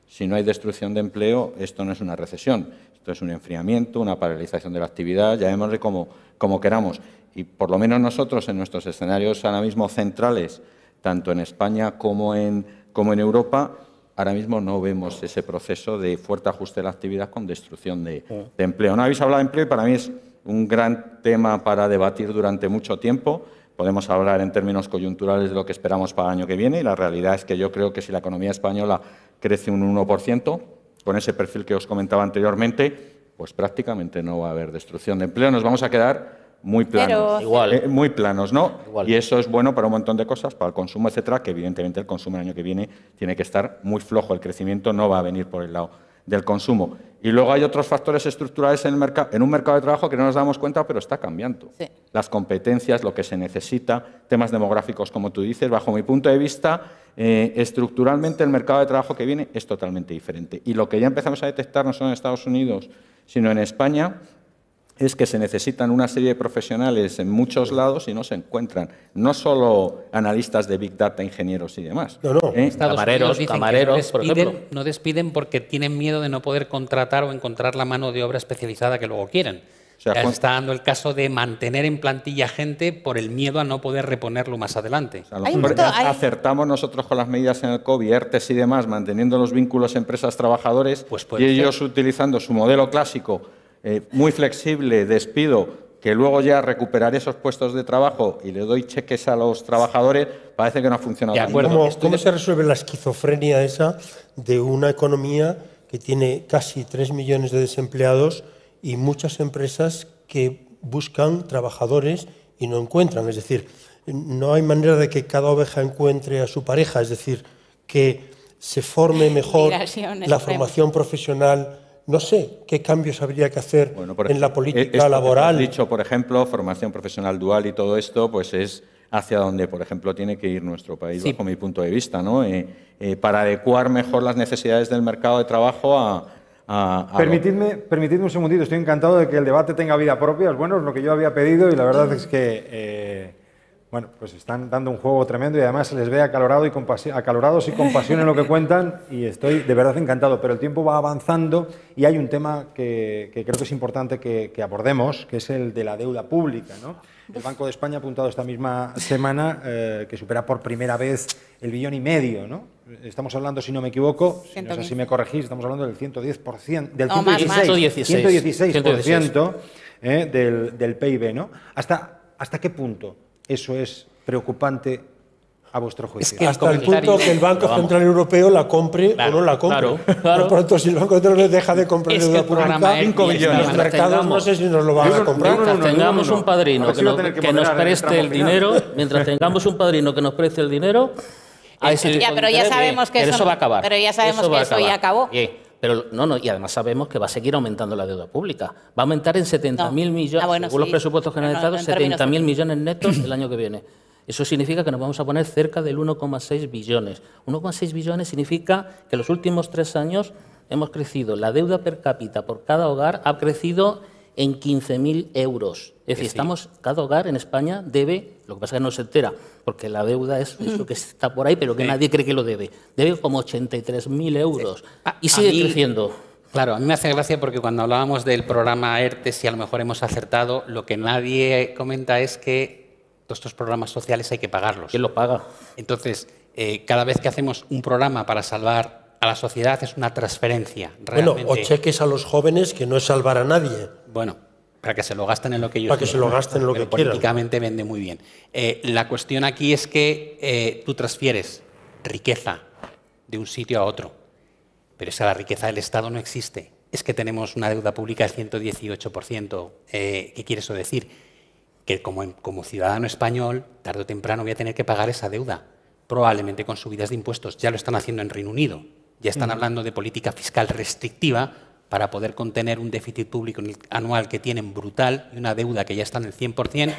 Si no hay destrucción de empleo, esto no es una recesión, esto es un enfriamiento, una paralización de la actividad, llamémosle como queramos. Y por lo menos nosotros en nuestros escenarios ahora mismo centrales, tanto en España como en Europa, ahora mismo no vemos ese proceso de fuerte ajuste de la actividad con destrucción de empleo. No habéis hablado de empleo y para mí es un gran tema para debatir durante mucho tiempo. Podemos hablar en términos coyunturales de lo que esperamos para el año que viene y la realidad es que yo creo que si la economía española crece un 1%, con ese perfil que os comentaba anteriormente, pues prácticamente no va a haber destrucción de empleo. Nos vamos a quedar muy planos. Igual. Muy planos, ¿no? Igual. Y eso es bueno para un montón de cosas, para el consumo, etcétera, que evidentemente el consumo el año que viene tiene que estar muy flojo. El crecimiento no va a venir por el lado del consumo. Y luego hay otros factores estructurales en un mercado de trabajo que no nos damos cuenta, pero está cambiando. Sí. Las competencias, lo que se necesita, temas demográficos, como tú dices, bajo mi punto de vista, estructuralmente el mercado de trabajo que viene es totalmente diferente. Y lo que ya empezamos a detectar no solo en Estados Unidos, sino en España, es que se necesitan una serie de profesionales en muchos lados y no se encuentran. No solo analistas de Big Data, ingenieros y demás. No, no. Estados Camareros, Unidos dicen que camareros, por ejemplo. no despiden porque tienen miedo de no poder contratar o encontrar la mano de obra especializada que luego quieren. O sea, Ya está dando el caso de mantener en plantilla gente por el miedo a no poder reponerlo más adelante. A lo Hay un mejor punto- hay- acertamos nosotros con las medidas en el COVID, ERTES y demás, manteniendo los vínculos empresas-trabajadores Pues puede y ellos utilizando su modelo clásico, muy flexible, despido, que luego ya recuperaré esos puestos de trabajo y le doy cheques a los trabajadores, parece que no ha funcionado. De tan acuerdo. bien. ¿Cómo se resuelve la esquizofrenia esa de una economía que tiene casi 3 millones de desempleados y muchas empresas que buscan trabajadores y no encuentran? Es decir, no hay manera de que cada oveja encuentre a su pareja, es decir, que se forme mejor Migración la extrema. formación profesional. No sé qué cambios habría que hacer Bueno, por en la ejemplo, política esto que laboral. has dicho, por ejemplo, formación profesional dual y todo esto, pues es hacia donde, por ejemplo, tiene que ir nuestro país, Sí. bajo mi punto de vista, ¿no? Para adecuar mejor las necesidades del mercado de trabajo a Permitidme un segundito, estoy encantado de que el debate tenga vida propia, es bueno, es lo que yo había pedido y la verdad es que, bueno, pues están dando un juego tremendo y además se les ve acalorados y con pasión en lo que cuentan y estoy de verdad encantado, pero el tiempo va avanzando y hay un tema que creo que es importante que abordemos, que es el de la deuda pública, ¿no? El Banco de España ha apuntado esta misma semana que supera por primera vez el 1,5 billones, ¿no? Estamos hablando, si no me equivoco, si no sé si me corregís, estamos hablando del 110%, del No, más, 116% del PIB, ¿no? ¿Hasta qué punto eso es preocupante a vuestro juicio? Es que Hasta el comentario- punto que el Banco Central Europeo la compre Claro, o no la compre. claro. Por tanto, si el Banco Central deja de comprar Es que deuda el programa pública, 5 billones. los mercados no sé si nos lo van a comprar. Mientras tengamos un A padrino ver si que va a nos, tener que que nos moderar en el preste tramo el final. dinero, mientras tengamos un padrino que nos preste el dinero, a ese tipo Ya, de pero ya interés, sabemos que pero eso va a acabar. pero ya sabemos que va a eso ya acabar. acabó. Pero no, y además sabemos que va a seguir aumentando la deuda pública. Va a aumentar en 70.000 millones, Bueno, según los sí. presupuestos Pero no generalizados, en términos 70.000 millones netos el año que viene. Eso significa que nos vamos a poner cerca del 1,6 billones. 1,6 billones significa que en los últimos 3 años hemos crecido, la deuda per cápita por cada hogar ha crecido en 15.000 euros. Es decir, cada hogar en España debe, lo que pasa es que no se entera, porque la deuda es eso que está por ahí, pero que nadie cree que lo debe. Debe como 83.000 euros y sigue A mí- creciendo. Claro, a mí me hace gracia porque cuando hablábamos del programa ERTE, si a lo mejor hemos acertado, lo que nadie comenta es que todos estos programas sociales hay que pagarlos. ¿Quién lo paga? Entonces, cada vez que hacemos un programa para salvar a la sociedad es una transferencia. Bueno, Realmente. o cheques a los jóvenes, que no es salvar a nadie. Bueno, para que se lo gasten en lo que ellos Para que se lo gasten en lo pero que quieran. políticamente vende muy bien. La cuestión aquí es que tú transfieres riqueza de un sitio a otro, pero esa la riqueza del Estado no existe. Es que tenemos una deuda pública del 118%. ¿Qué quiere eso decir? Que como ciudadano español, tarde o temprano voy a tener que pagar esa deuda, probablemente con subidas de impuestos. Ya lo están haciendo en Reino Unido. Ya están hablando de política fiscal restrictiva para poder contener un déficit público anual que tienen brutal y una deuda que ya está en el 100%,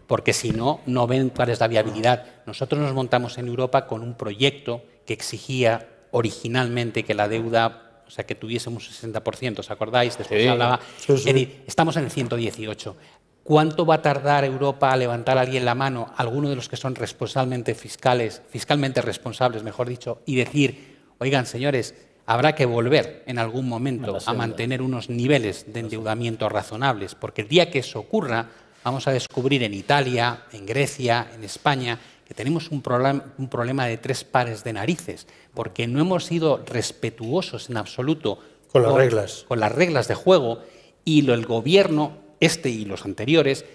porque si no, no ven cuál es la viabilidad. Nosotros nos montamos en Europa con un proyecto que exigía originalmente que la deuda, o sea, que tuviésemos un 60%, ¿os acordáis? Después hablaba. Sí. Es decir, estamos en el 118. ¿Cuánto va a tardar Europa a levantar a alguien la mano, alguno de los que son fiscalmente responsables, mejor dicho, y decir, oigan, señores, habrá que volver en algún momento a mantener unos niveles de endeudamiento razonables, porque el día que eso ocurra, vamos a descubrir en Italia, en Grecia, en España, que tenemos un problema de 3 pares de narices, porque no hemos sido respetuosos en absoluto Con las reglas de juego, y el gobierno, este y los anteriores,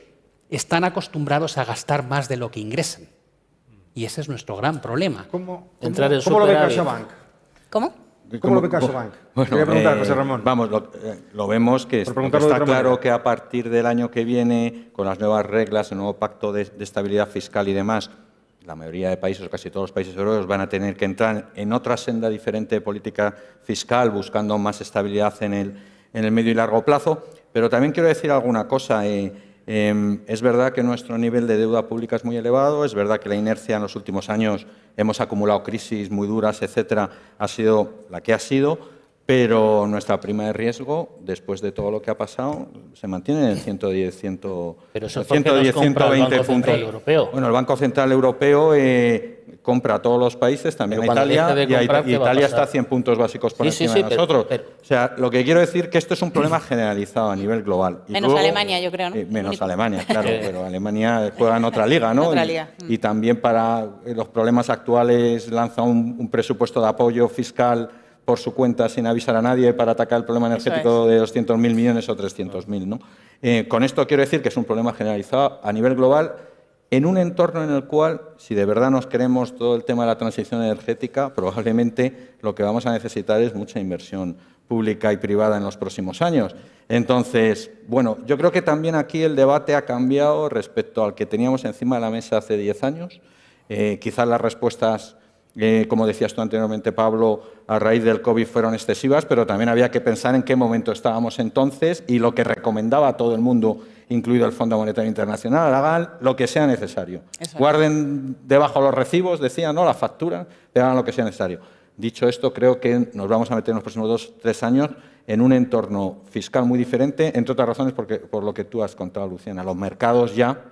están acostumbrados a gastar más de lo que ingresan. Y ese es nuestro gran problema. ¿Cómo en lo ve superávit. CaixaBank? ¿Cómo? ¿Cómo lo ve CaixaBank? Bueno, Quería preguntar, José Ramón. Vamos, lo vemos que Por preguntarlo de está otra claro manera. que a partir del año que viene, con las nuevas reglas, el nuevo pacto de estabilidad fiscal y demás, la mayoría de países, casi todos los países europeos, van a tener que entrar en otra senda diferente de política fiscal, buscando más estabilidad en el medio y largo plazo. Pero también quiero decir alguna cosa. Es verdad que nuestro nivel de deuda pública es muy elevado, es verdad que la inercia en los últimos años hemos acumulado crisis muy duras, etcétera, ha sido la que ha sido, pero nuestra prima de riesgo, después de todo lo que ha pasado, se mantiene en el 110, Pero eso es porque nos compra el Banco Central Europeo. Bueno, el Banco Central Europeo compra a todos los países, también Pero a cuando Italia, deje de comprar, y ¿qué va a Italia pasar? está a 100 puntos básicos por Sí, encima sí, de nosotros. pero- O sea, lo que quiero decir que esto es un problema generalizado a nivel global. Y Menos Alemania, yo creo, ¿no? Menos Único. Alemania, claro, pero Alemania juega en otra liga, ¿no? Otra Y- liga. Y, también para los problemas actuales lanza un presupuesto de apoyo fiscal por su cuenta sin avisar a nadie para atacar el problema energético de 200.000 millones o 300.000, ¿no? Con esto quiero decir que es un problema generalizado a nivel global en un entorno en el cual, si de verdad nos queremos todo el tema de la transición energética, probablemente lo que vamos a necesitar es mucha inversión pública y privada en los próximos años. Entonces, bueno, yo creo que también aquí el debate ha cambiado respecto al que teníamos encima de la mesa hace 10 años. Quizás las respuestas, como decías tú anteriormente, Pablo, a raíz del COVID fueron excesivas, pero también había que pensar en qué momento estábamos entonces y lo que recomendaba a todo el mundo, incluido el Fondo Monetario Internacional, hagan lo que sea necesario. Eso. Guarden debajo los recibos, decían, ¿no?, la factura, pero hagan lo que sea necesario. Dicho esto, creo que nos vamos a meter en los próximos 2 o 3 años en un entorno fiscal muy diferente, entre otras razones por lo que tú has contado, Luciana. Los mercados ya,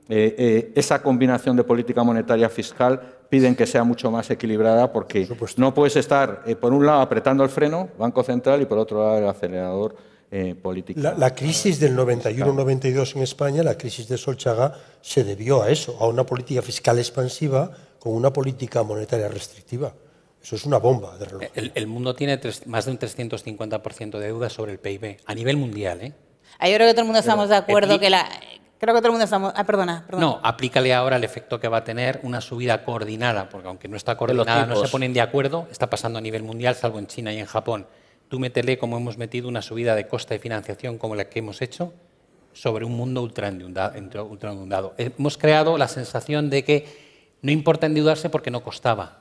esa combinación de política monetaria fiscal piden que sea mucho más equilibrada porque no puedes estar, por un lado, apretando el freno, Banco Central, y por otro lado, el acelerador político. La crisis del 91-92 en España, la crisis de Solchaga, se debió a eso, a una política fiscal expansiva con una política monetaria restrictiva. Eso es una bomba de reloj. El mundo tiene más de un 350% de deuda sobre el PIB, a nivel mundial, ¿eh? Ahí yo creo que todo el mundo estamos de acuerdo Epli- que la... Creo que todo el mundo estamos... perdona. No, aplícale ahora el efecto que va a tener una subida coordinada, porque aunque no está coordinada, no se tipos. ponen de acuerdo, está pasando a nivel mundial, salvo en China y en Japón. Tú métele como hemos metido una subida de coste de financiación como la que hemos hecho sobre un mundo ultraendeudado. Hemos creado la sensación de que no importa endeudarse porque no costaba.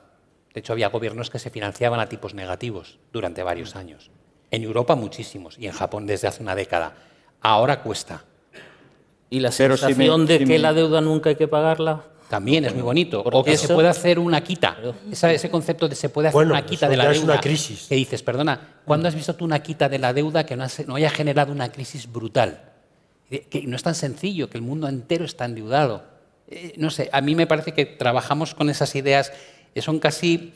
De hecho, había gobiernos que se financiaban a tipos negativos durante varios años. En Europa muchísimos y en Japón desde hace una década. Ahora cuesta. Y la Pero si sensación de si que me- la deuda nunca hay que pagarla. También es muy bonito. Porque O que se eso- puede hacer una quita. Ese concepto de se puede hacer Bueno, una quita eso de la ya deuda. es una crisis. Que dices, perdona, ¿cuándo has visto tú una quita de la deuda que no haya generado una crisis brutal? Que no es tan sencillo, que el mundo entero está endeudado. No sé, a mí me parece que trabajamos con esas ideas que son casi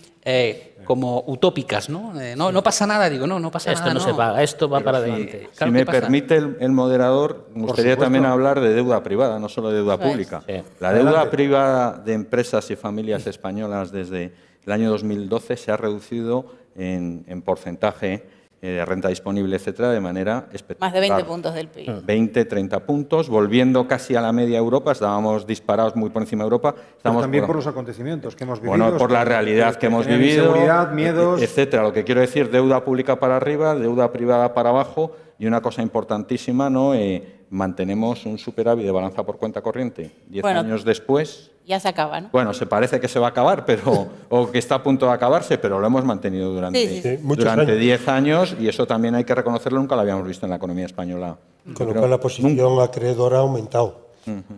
como utópicas, ¿no? No pasa nada, digo, no pasa Esto nada. no se paga, esto va para adelante. Si Claro me que pasa. permite el moderador, me gustaría supuesto. también hablar de deuda privada, no solo de deuda Eso es. pública. Sí. La deuda Adelante. privada de empresas y familias españolas desde el año 2012 se ha reducido en porcentaje de renta disponible, etcétera, de manera espectacular. Más de 20 puntos del PIB. 20, 30 puntos, volviendo casi a la media Europa, estábamos disparados muy por encima de Europa. Pero también por los acontecimientos que hemos vivido. Bueno, por la realidad que hemos vivido, inseguridad, miedos, etcétera. Lo que quiero decir, deuda pública para arriba, deuda privada para abajo, y una cosa importantísima, ¿no? Mantenemos un superávit de balanza por cuenta corriente. 10 años después. Ya se acaba, ¿no? Bueno, se parece que se va a acabar, pero o que está a punto de acabarse, pero lo hemos mantenido durante 10 años, y eso también hay que reconocerlo, nunca lo habíamos visto en la economía española. Con lo cual la posición acreedora ha aumentado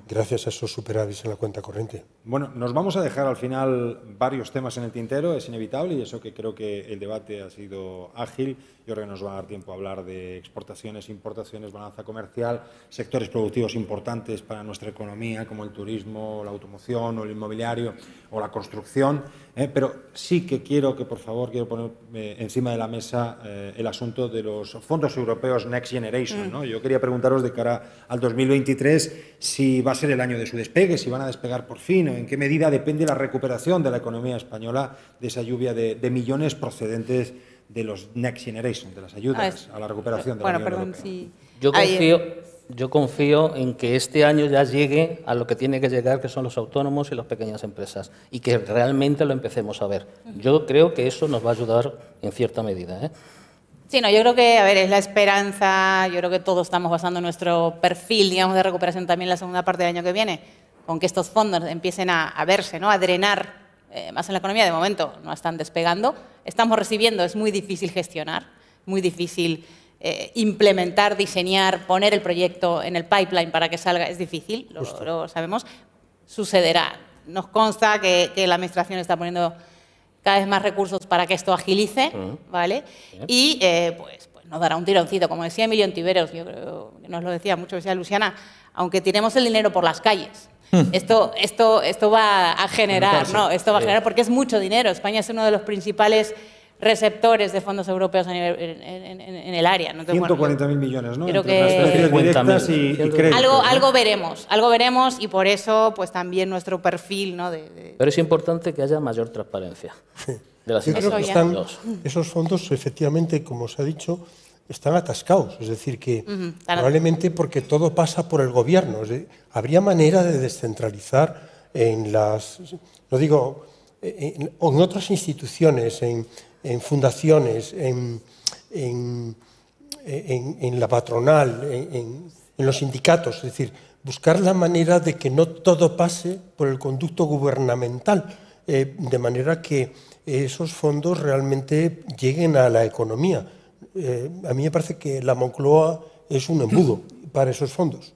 gracias a esos superávits en la cuenta corriente. Bueno, nos vamos a dejar al final varios temas en el tintero, es inevitable, y eso que creo que el debate ha sido ágil. Yo creo que nos va a dar tiempo a hablar de exportaciones, importaciones, balanza comercial, sectores productivos importantes para nuestra economía, como el turismo, la automoción o el inmobiliario o la construcción. Pero sí que quiero poner encima de la mesa el asunto de los fondos europeos Next Generation, ¿no? Yo quería preguntaros de cara al 2023 si va a ser el año de su despegue, si van a despegar por fin, o en qué medida depende la recuperación de la economía española de esa lluvia de millones procedentes de los Next Generation, de las ayudas a la recuperación de la Unión Europea. Sí. Yo confío en que este año ya llegue a lo que tiene que llegar, que son los autónomos y las pequeñas empresas, y que realmente lo empecemos a ver. Yo creo que eso nos va a ayudar en cierta medida, ¿eh? Sí, no, yo creo que, a ver, es la esperanza. Yo creo que todos estamos basando nuestro perfil, digamos, de recuperación también en la segunda parte del año que viene, con que estos fondos empiecen a verse, ¿no? A drenar más en la economía. De momento no están despegando. Estamos recibiendo, es muy difícil gestionar, muy difícil implementar, diseñar, poner el proyecto en el pipeline para que salga. Es difícil, lo sabemos. Sucederá. Nos consta que la Administración está poniendo cada vez más recursos para que esto agilice, ¿vale? Y pues nos dará un tironcito. Como decía Emilio Ontiveros, yo creo que nos lo decía mucho, decía Luciana, aunque tiremos el dinero por las calles, esto va a generar, ¿no? Esto va a generar, porque es mucho dinero. España es uno de los principales receptores de fondos europeos en el área, ¿no? 140.000 millones, ¿no? Creo entre transferencias directas y créditos, algo veremos, y por eso pues también nuestro perfil, ¿no? Pero es importante que haya mayor transparencia de las Yo creo que instituciones. esos fondos, efectivamente, como se ha dicho, están atascados. Es decir, que probablemente porque todo pasa por el gobierno. Habría manera de descentralizar en las, no digo, en otras instituciones, en fundaciones, en la patronal, en los sindicatos. Es decir, buscar la manera de que no todo pase por el conducto gubernamental, de manera que esos fondos realmente lleguen a la economía. A mí me parece que la Moncloa es un embudo para esos fondos.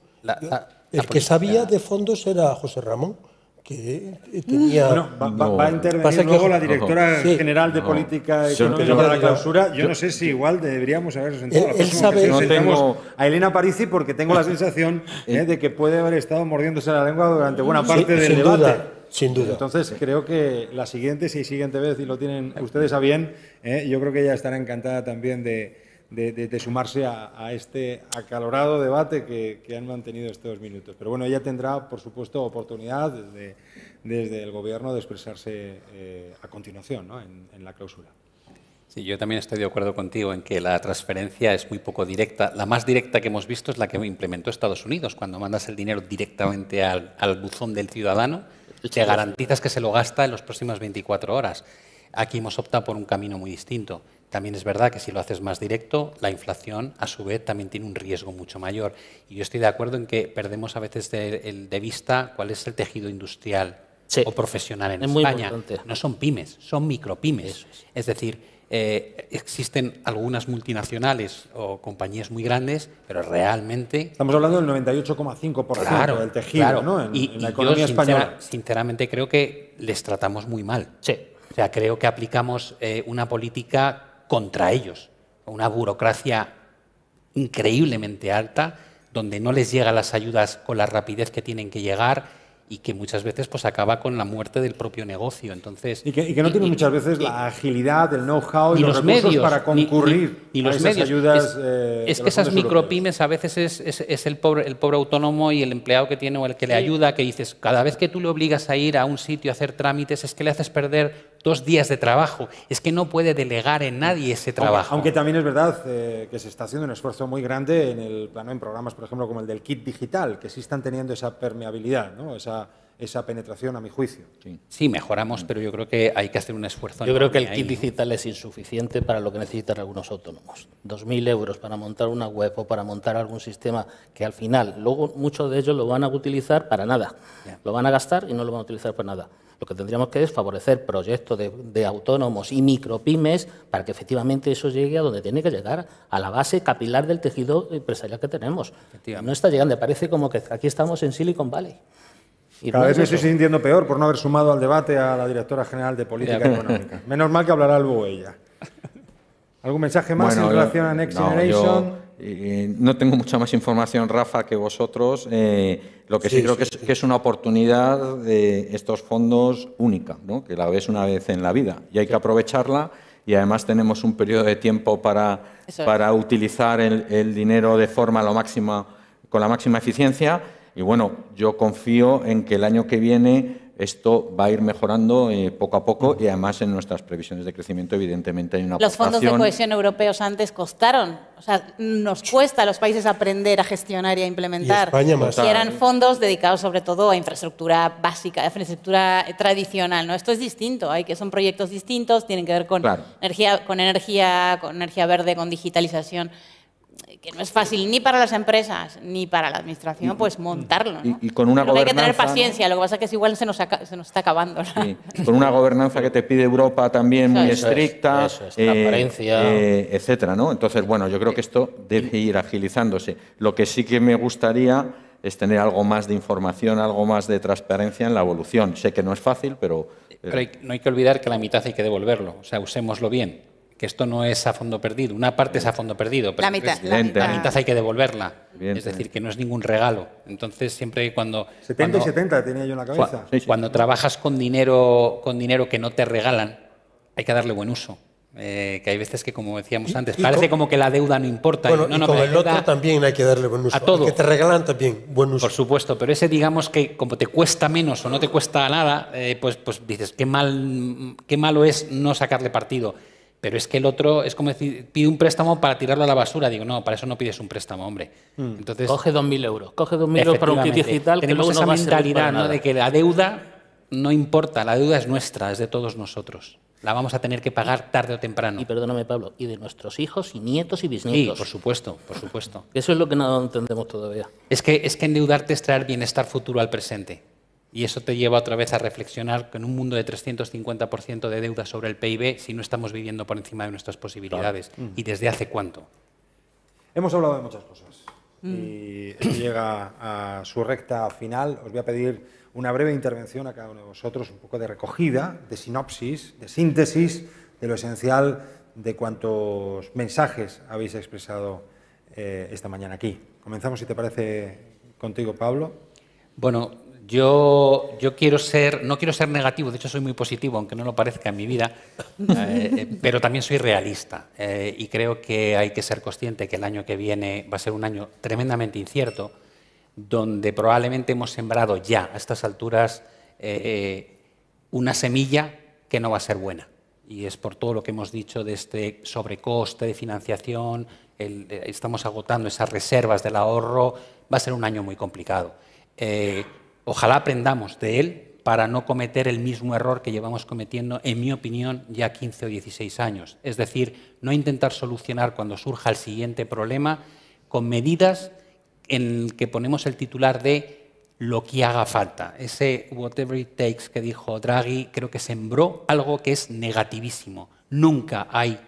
El que sabía de fondos era José Ramón, que tenía... Bueno, va a intervenir luego la directora general de Política Económica para la Clausura. Yo no sé si igual deberíamos habernos sentado. Él sabe... Sentamos a Elena Parisi, porque tengo la sensación de que puede haber estado mordiéndose la lengua durante buena parte del debate. Sin duda. Entonces, creo que la siguiente vez, y lo tienen ustedes a bien, yo creo que ella estará encantada también de sumarse a este acalorado debate que han mantenido estos minutos. Pero bueno, ella tendrá, por supuesto, oportunidad desde el Gobierno de expresarse a continuación, ¿no? en la clausura. Sí, yo también estoy de acuerdo contigo en que la transferencia es muy poco directa. La más directa que hemos visto es la que implementó Estados Unidos, cuando mandas el dinero directamente al buzón del ciudadano, te garantizas que se lo gasta en las próximas 24 horas. Aquí hemos optado por un camino muy distinto. También es verdad que si lo haces más directo, la inflación, a su vez, también tiene un riesgo mucho mayor. Y yo estoy de acuerdo en que perdemos a veces de vista cuál es el tejido industrial o profesional en España. No son pymes, son micropymes. Es decir, existen algunas multinacionales o compañías muy grandes, pero realmente... Estamos hablando del 98,5% del tejido, ¿no? en la economía española. Sinceramente creo que les tratamos muy mal. Sí. O sea, creo que aplicamos una política contra ellos, una burocracia increíblemente alta, donde no les llegan las ayudas con la rapidez que tienen que llegar y que muchas veces pues acaba con la muerte del propio negocio. Entonces, y que no tienen muchas veces la agilidad, el know-how y los recursos medios, para concurrir y los a esas medios. Ayudas. Es que esas micropymes a veces es el pobre autónomo y el empleado que tiene o el que le ayuda, que dices, cada vez que tú le obligas a ir a un sitio a hacer trámites, es que le haces perder 2 días de trabajo. Es que no puede delegar en nadie ese trabajo. Aunque también es verdad que se está haciendo un esfuerzo muy grande en programas, por ejemplo, como el del kit digital, que sí están teniendo esa permeabilidad, ¿no? esa penetración, a mi juicio. Sí, mejoramos, pero yo creo que hay que hacer un esfuerzo. Yo creo que el kit digital es insuficiente para lo que necesitan algunos autónomos. 2.000 euros para montar una web o para montar algún sistema que al final, luego muchos de ellos lo van a utilizar para nada. Lo van a gastar y no lo van a utilizar para nada. Lo que tendríamos que es favorecer proyectos de autónomos y micropymes para que efectivamente eso llegue a donde tiene que llegar, a la base capilar del tejido empresarial que tenemos. No está llegando, parece como que aquí estamos en Silicon Valley. Cada vez me estoy sintiendo peor por no haber sumado al debate a la directora general de Política Económica. Menos mal que hablará luego ella. ¿Algún mensaje más en relación a Next Generation? No tengo mucha más información, Rafa, que vosotros. Lo que sí creo que es una oportunidad de estos fondos única, ¿no? Que la ves una vez en la vida y hay que aprovecharla, y además tenemos un periodo de tiempo para utilizar el dinero de forma con la máxima eficiencia. Y bueno, yo confío en que el año que viene esto va a ir mejorando poco a poco, y además en nuestras previsiones de crecimiento evidentemente hay una Los fondos de cohesión europeos antes costaron, o sea, nos cuesta a los países aprender a gestionar y a implementar. Y España más. Y eran fondos dedicados sobre todo a infraestructura básica, a infraestructura tradicional, ¿no? Esto es distinto, son proyectos distintos, tienen que ver con energía verde, con digitalización, que no es fácil ni para las empresas ni para la administración, pues montarlo, ¿no? Y con una gobernanza, hay que tener gobernanza, paciencia, lo que pasa es que igual se nos está acabando. Sí, con una gobernanza que te pide Europa también muy estricta, transparencia, etcétera, ¿no? Entonces, bueno, yo creo que esto debe ir agilizándose. Lo que sí que me gustaría es tener algo más de información, algo más de transparencia en la evolución. Sé que no es fácil, pero no hay que olvidar que la mitad hay que devolverlo, o sea, usémoslo bien. Que esto no es a fondo perdido, una parte es a fondo perdido, pero la mitad hay que devolverla. Es decir, que no es ningún regalo. Entonces, siempre cuando... 70 y 70 tenía yo en la cabeza. Cuando trabajas con dinero que no te regalan, hay que darle buen uso. Que hay veces que, como decíamos antes, parece como que la deuda no importa. Bueno, y con el otro también hay que darle buen uso. A todo. Que te regalan también buen uso. Por supuesto, pero ese, digamos que como te cuesta menos o no te cuesta nada, pues dices, qué malo es no sacarle partido. Pero es que el otro es como decir, pide un préstamo para tirarlo a la basura. Digo, no, para eso no pides un préstamo, hombre. Entonces, coge 2.000 euros. Coge 2.000 euros para un kit digital. Tenemos que luego esa no va mentalidad, a ¿no? De que la deuda no importa, la deuda es nuestra, es de todos nosotros. La vamos a tener que pagar tarde o temprano. Y perdóname, Pablo, y de nuestros hijos y nietos y bisnietos. Sí, por supuesto, por supuesto. Eso es lo que no entendemos todavía. Es que endeudarte es traer bienestar futuro al presente. Y eso te lleva otra vez a reflexionar que en un mundo de 350% de deuda sobre el PIB, si no estamos viviendo por encima de nuestras posibilidades. ¿Y desde hace cuánto? Hemos hablado de muchas cosas y llega a su recta final. Os voy a pedir una breve intervención a cada uno de vosotros, un poco de recogida, de sinopsis, de síntesis de lo esencial de cuantos mensajes habéis expresado esta mañana aquí. Comenzamos, si te parece, contigo, Pablo. Bueno, yo no quiero ser negativo, de hecho soy muy positivo, aunque no lo parezca en mi vida, pero también soy realista y creo que hay que ser consciente que el año que viene va a ser un año tremendamente incierto, donde probablemente hemos sembrado ya a estas alturas una semilla que no va a ser buena. Y es por todo lo que hemos dicho de este sobrecoste de financiación, estamos agotando esas reservas del ahorro, va a ser un año muy complicado. Ojalá aprendamos de él para no cometer el mismo error que llevamos cometiendo, en mi opinión, ya 15 o 16 años. Es decir, no intentar solucionar cuando surja el siguiente problema con medidas en que ponemos el titular de lo que haga falta. Ese whatever it takes que dijo Draghi creo que sembró algo que es negativísimo. Nunca hay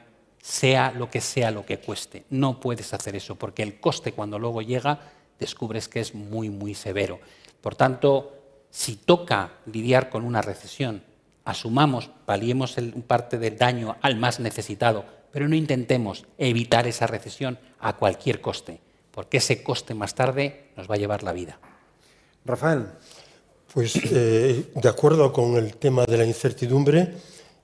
sea lo que cueste. No puedes hacer eso porque el coste cuando luego llega descubres que es muy, muy severo. Por tanto, si toca lidiar con una recesión, asumamos, paliemos parte del daño al más necesitado, pero no intentemos evitar esa recesión a cualquier coste, porque ese coste más tarde nos va a llevar la vida. Rafael. Pues de acuerdo con el tema de la incertidumbre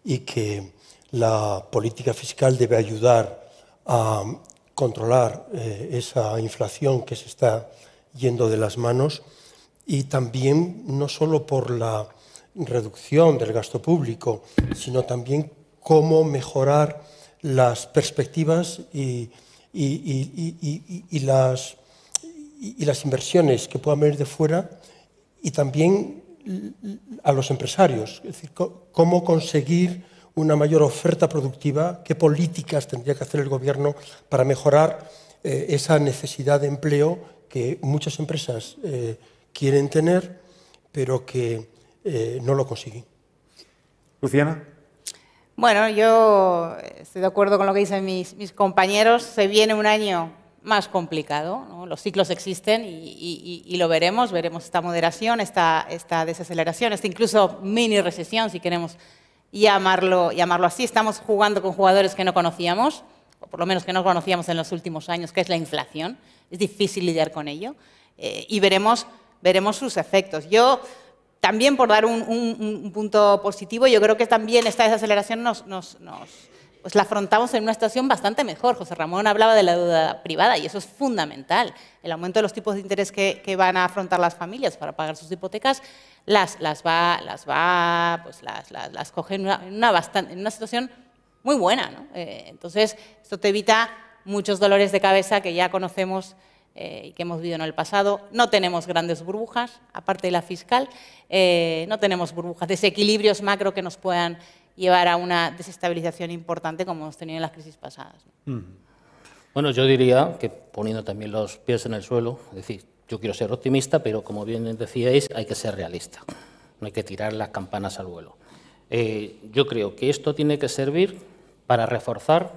y que la política fiscal debe ayudar a controlar esa inflación que se está yendo de las manos, y también no solo por la reducción del gasto público, sino también cómo mejorar las perspectivas y las inversiones que puedan venir de fuera, y también a los empresarios, es decir, cómo conseguir una mayor oferta productiva, qué políticas tendría que hacer el Gobierno para mejorar esa necesidad de empleo que muchas empresas quieren tener, pero que no lo consiguen. Luciana. Bueno, yo estoy de acuerdo con lo que dicen mis compañeros. Se viene un año más complicado, ¿no? Los ciclos existen y lo veremos. Veremos esta moderación, esta desaceleración, esta incluso mini recesión, si queremos llamarlo así. Estamos jugando con jugadores que no conocíamos, o por lo menos que no conocíamos en los últimos años, que es la inflación. Es difícil lidiar con ello y veremos sus efectos. Yo, también por dar un punto positivo, yo creo que también esta desaceleración pues la afrontamos en una situación bastante mejor. José Ramón hablaba de la deuda privada y eso es fundamental. El aumento de los tipos de interés que van a afrontar las familias para pagar sus hipotecas las coge en una situación muy buena, ¿no? Entonces, esto te evita muchos dolores de cabeza que ya conocemos y que hemos vivido en el pasado. No tenemos grandes burbujas, aparte de la fiscal, no tenemos burbujas, desequilibrios macro que nos puedan llevar a una desestabilización importante como hemos tenido en las crisis pasadas. Bueno, yo diría que poniendo también los pies en el suelo, es decir, yo quiero ser optimista, pero como bien decíais, hay que ser realista, no hay que tirar las campanas al vuelo. Yo creo que esto tiene que servir para reforzar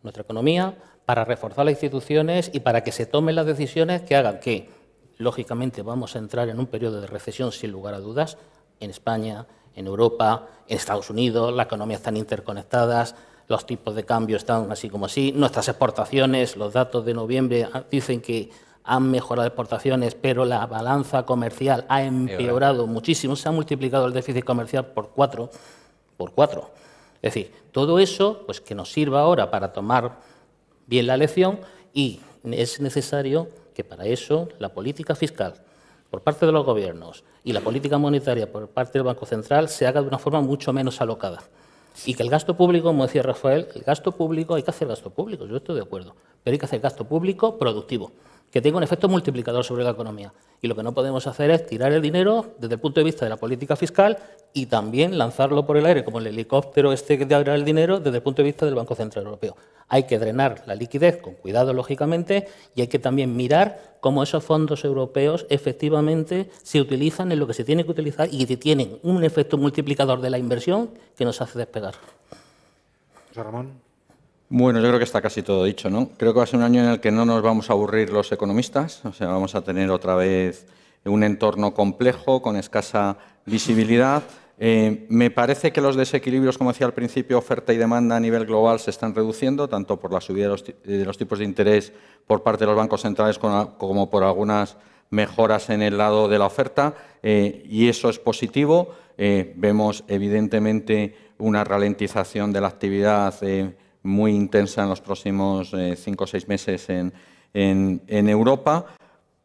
nuestra economía, para reforzar las instituciones y para que se tomen las decisiones que hagan que, lógicamente, vamos a entrar en un periodo de recesión sin lugar a dudas, en España, en Europa, en Estados Unidos, las economías están interconectadas, los tipos de cambio están así como así, nuestras exportaciones, los datos de noviembre dicen que han mejorado exportaciones, pero la balanza comercial ha empeorado muchísimo, se ha multiplicado el déficit comercial por cuatro. Es decir, todo eso pues que nos sirva ahora para tomar bien la lección, y es necesario que para eso la política fiscal por parte de los gobiernos y la política monetaria por parte del Banco Central se haga de una forma mucho menos alocada. Y que el gasto público, como decía Rafael, el gasto público, hay que hacer gasto público, yo estoy de acuerdo, pero hay que hacer gasto público productivo, que tenga un efecto multiplicador sobre la economía. Y lo que no podemos hacer es tirar el dinero desde el punto de vista de la política fiscal y también lanzarlo por el aire, como el helicóptero este que te el dinero, desde el punto de vista del Banco Central Europeo. Hay que drenar la liquidez con cuidado, lógicamente, y hay que también mirar cómo esos fondos europeos efectivamente se utilizan en lo que se tiene que utilizar y que tienen un efecto multiplicador de la inversión que nos hace despegar. José Ramón. Bueno, yo creo que está casi todo dicho, ¿no? Creo que va a ser un año en el que no nos vamos a aburrir los economistas, o sea, vamos a tener otra vez un entorno complejo, con escasa visibilidad. Me parece que los desequilibrios, como decía al principio, oferta y demanda a nivel global se están reduciendo, tanto por la subida de los tipos de interés por parte de los bancos centrales como por algunas mejoras en el lado de la oferta, y eso es positivo. Vemos, evidentemente, una ralentización de la actividad muy intensa en los próximos 5 o 6 meses en Europa,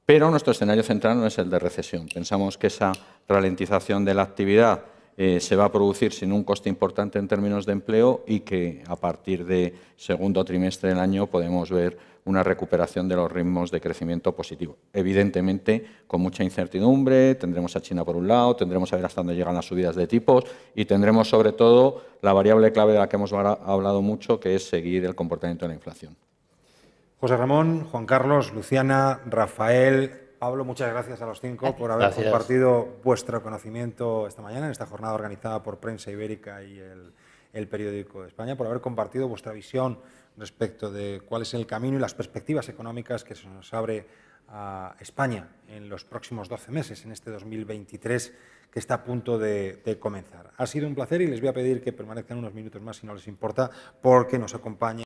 pero nuestro escenario central no es el de recesión. Pensamos que esa ralentización de la actividad se va a producir sin un coste importante en términos de empleo y que a partir de segundo trimestre del año podemos ver una recuperación de los ritmos de crecimiento positivo. Evidentemente, con mucha incertidumbre, tendremos a China por un lado, tendremos a ver hasta dónde llegan las subidas de tipos y tendremos sobre todo la variable clave de la que hemos hablado mucho, que es seguir el comportamiento de la inflación. José Ramón, Juan Carlos, Luciana, Rafael, Pablo, muchas gracias a los 5 por haber compartido vuestro conocimiento esta mañana en esta jornada organizada por Prensa Ibérica y el Periódico de España, por haber compartido vuestra visión respecto de cuál es el camino y las perspectivas económicas que se nos abre a España en los próximos 12 meses, en este 2023 que está a punto de comenzar. Ha sido un placer y les voy a pedir que permanezcan unos minutos más, si no les importa, porque nos acompaña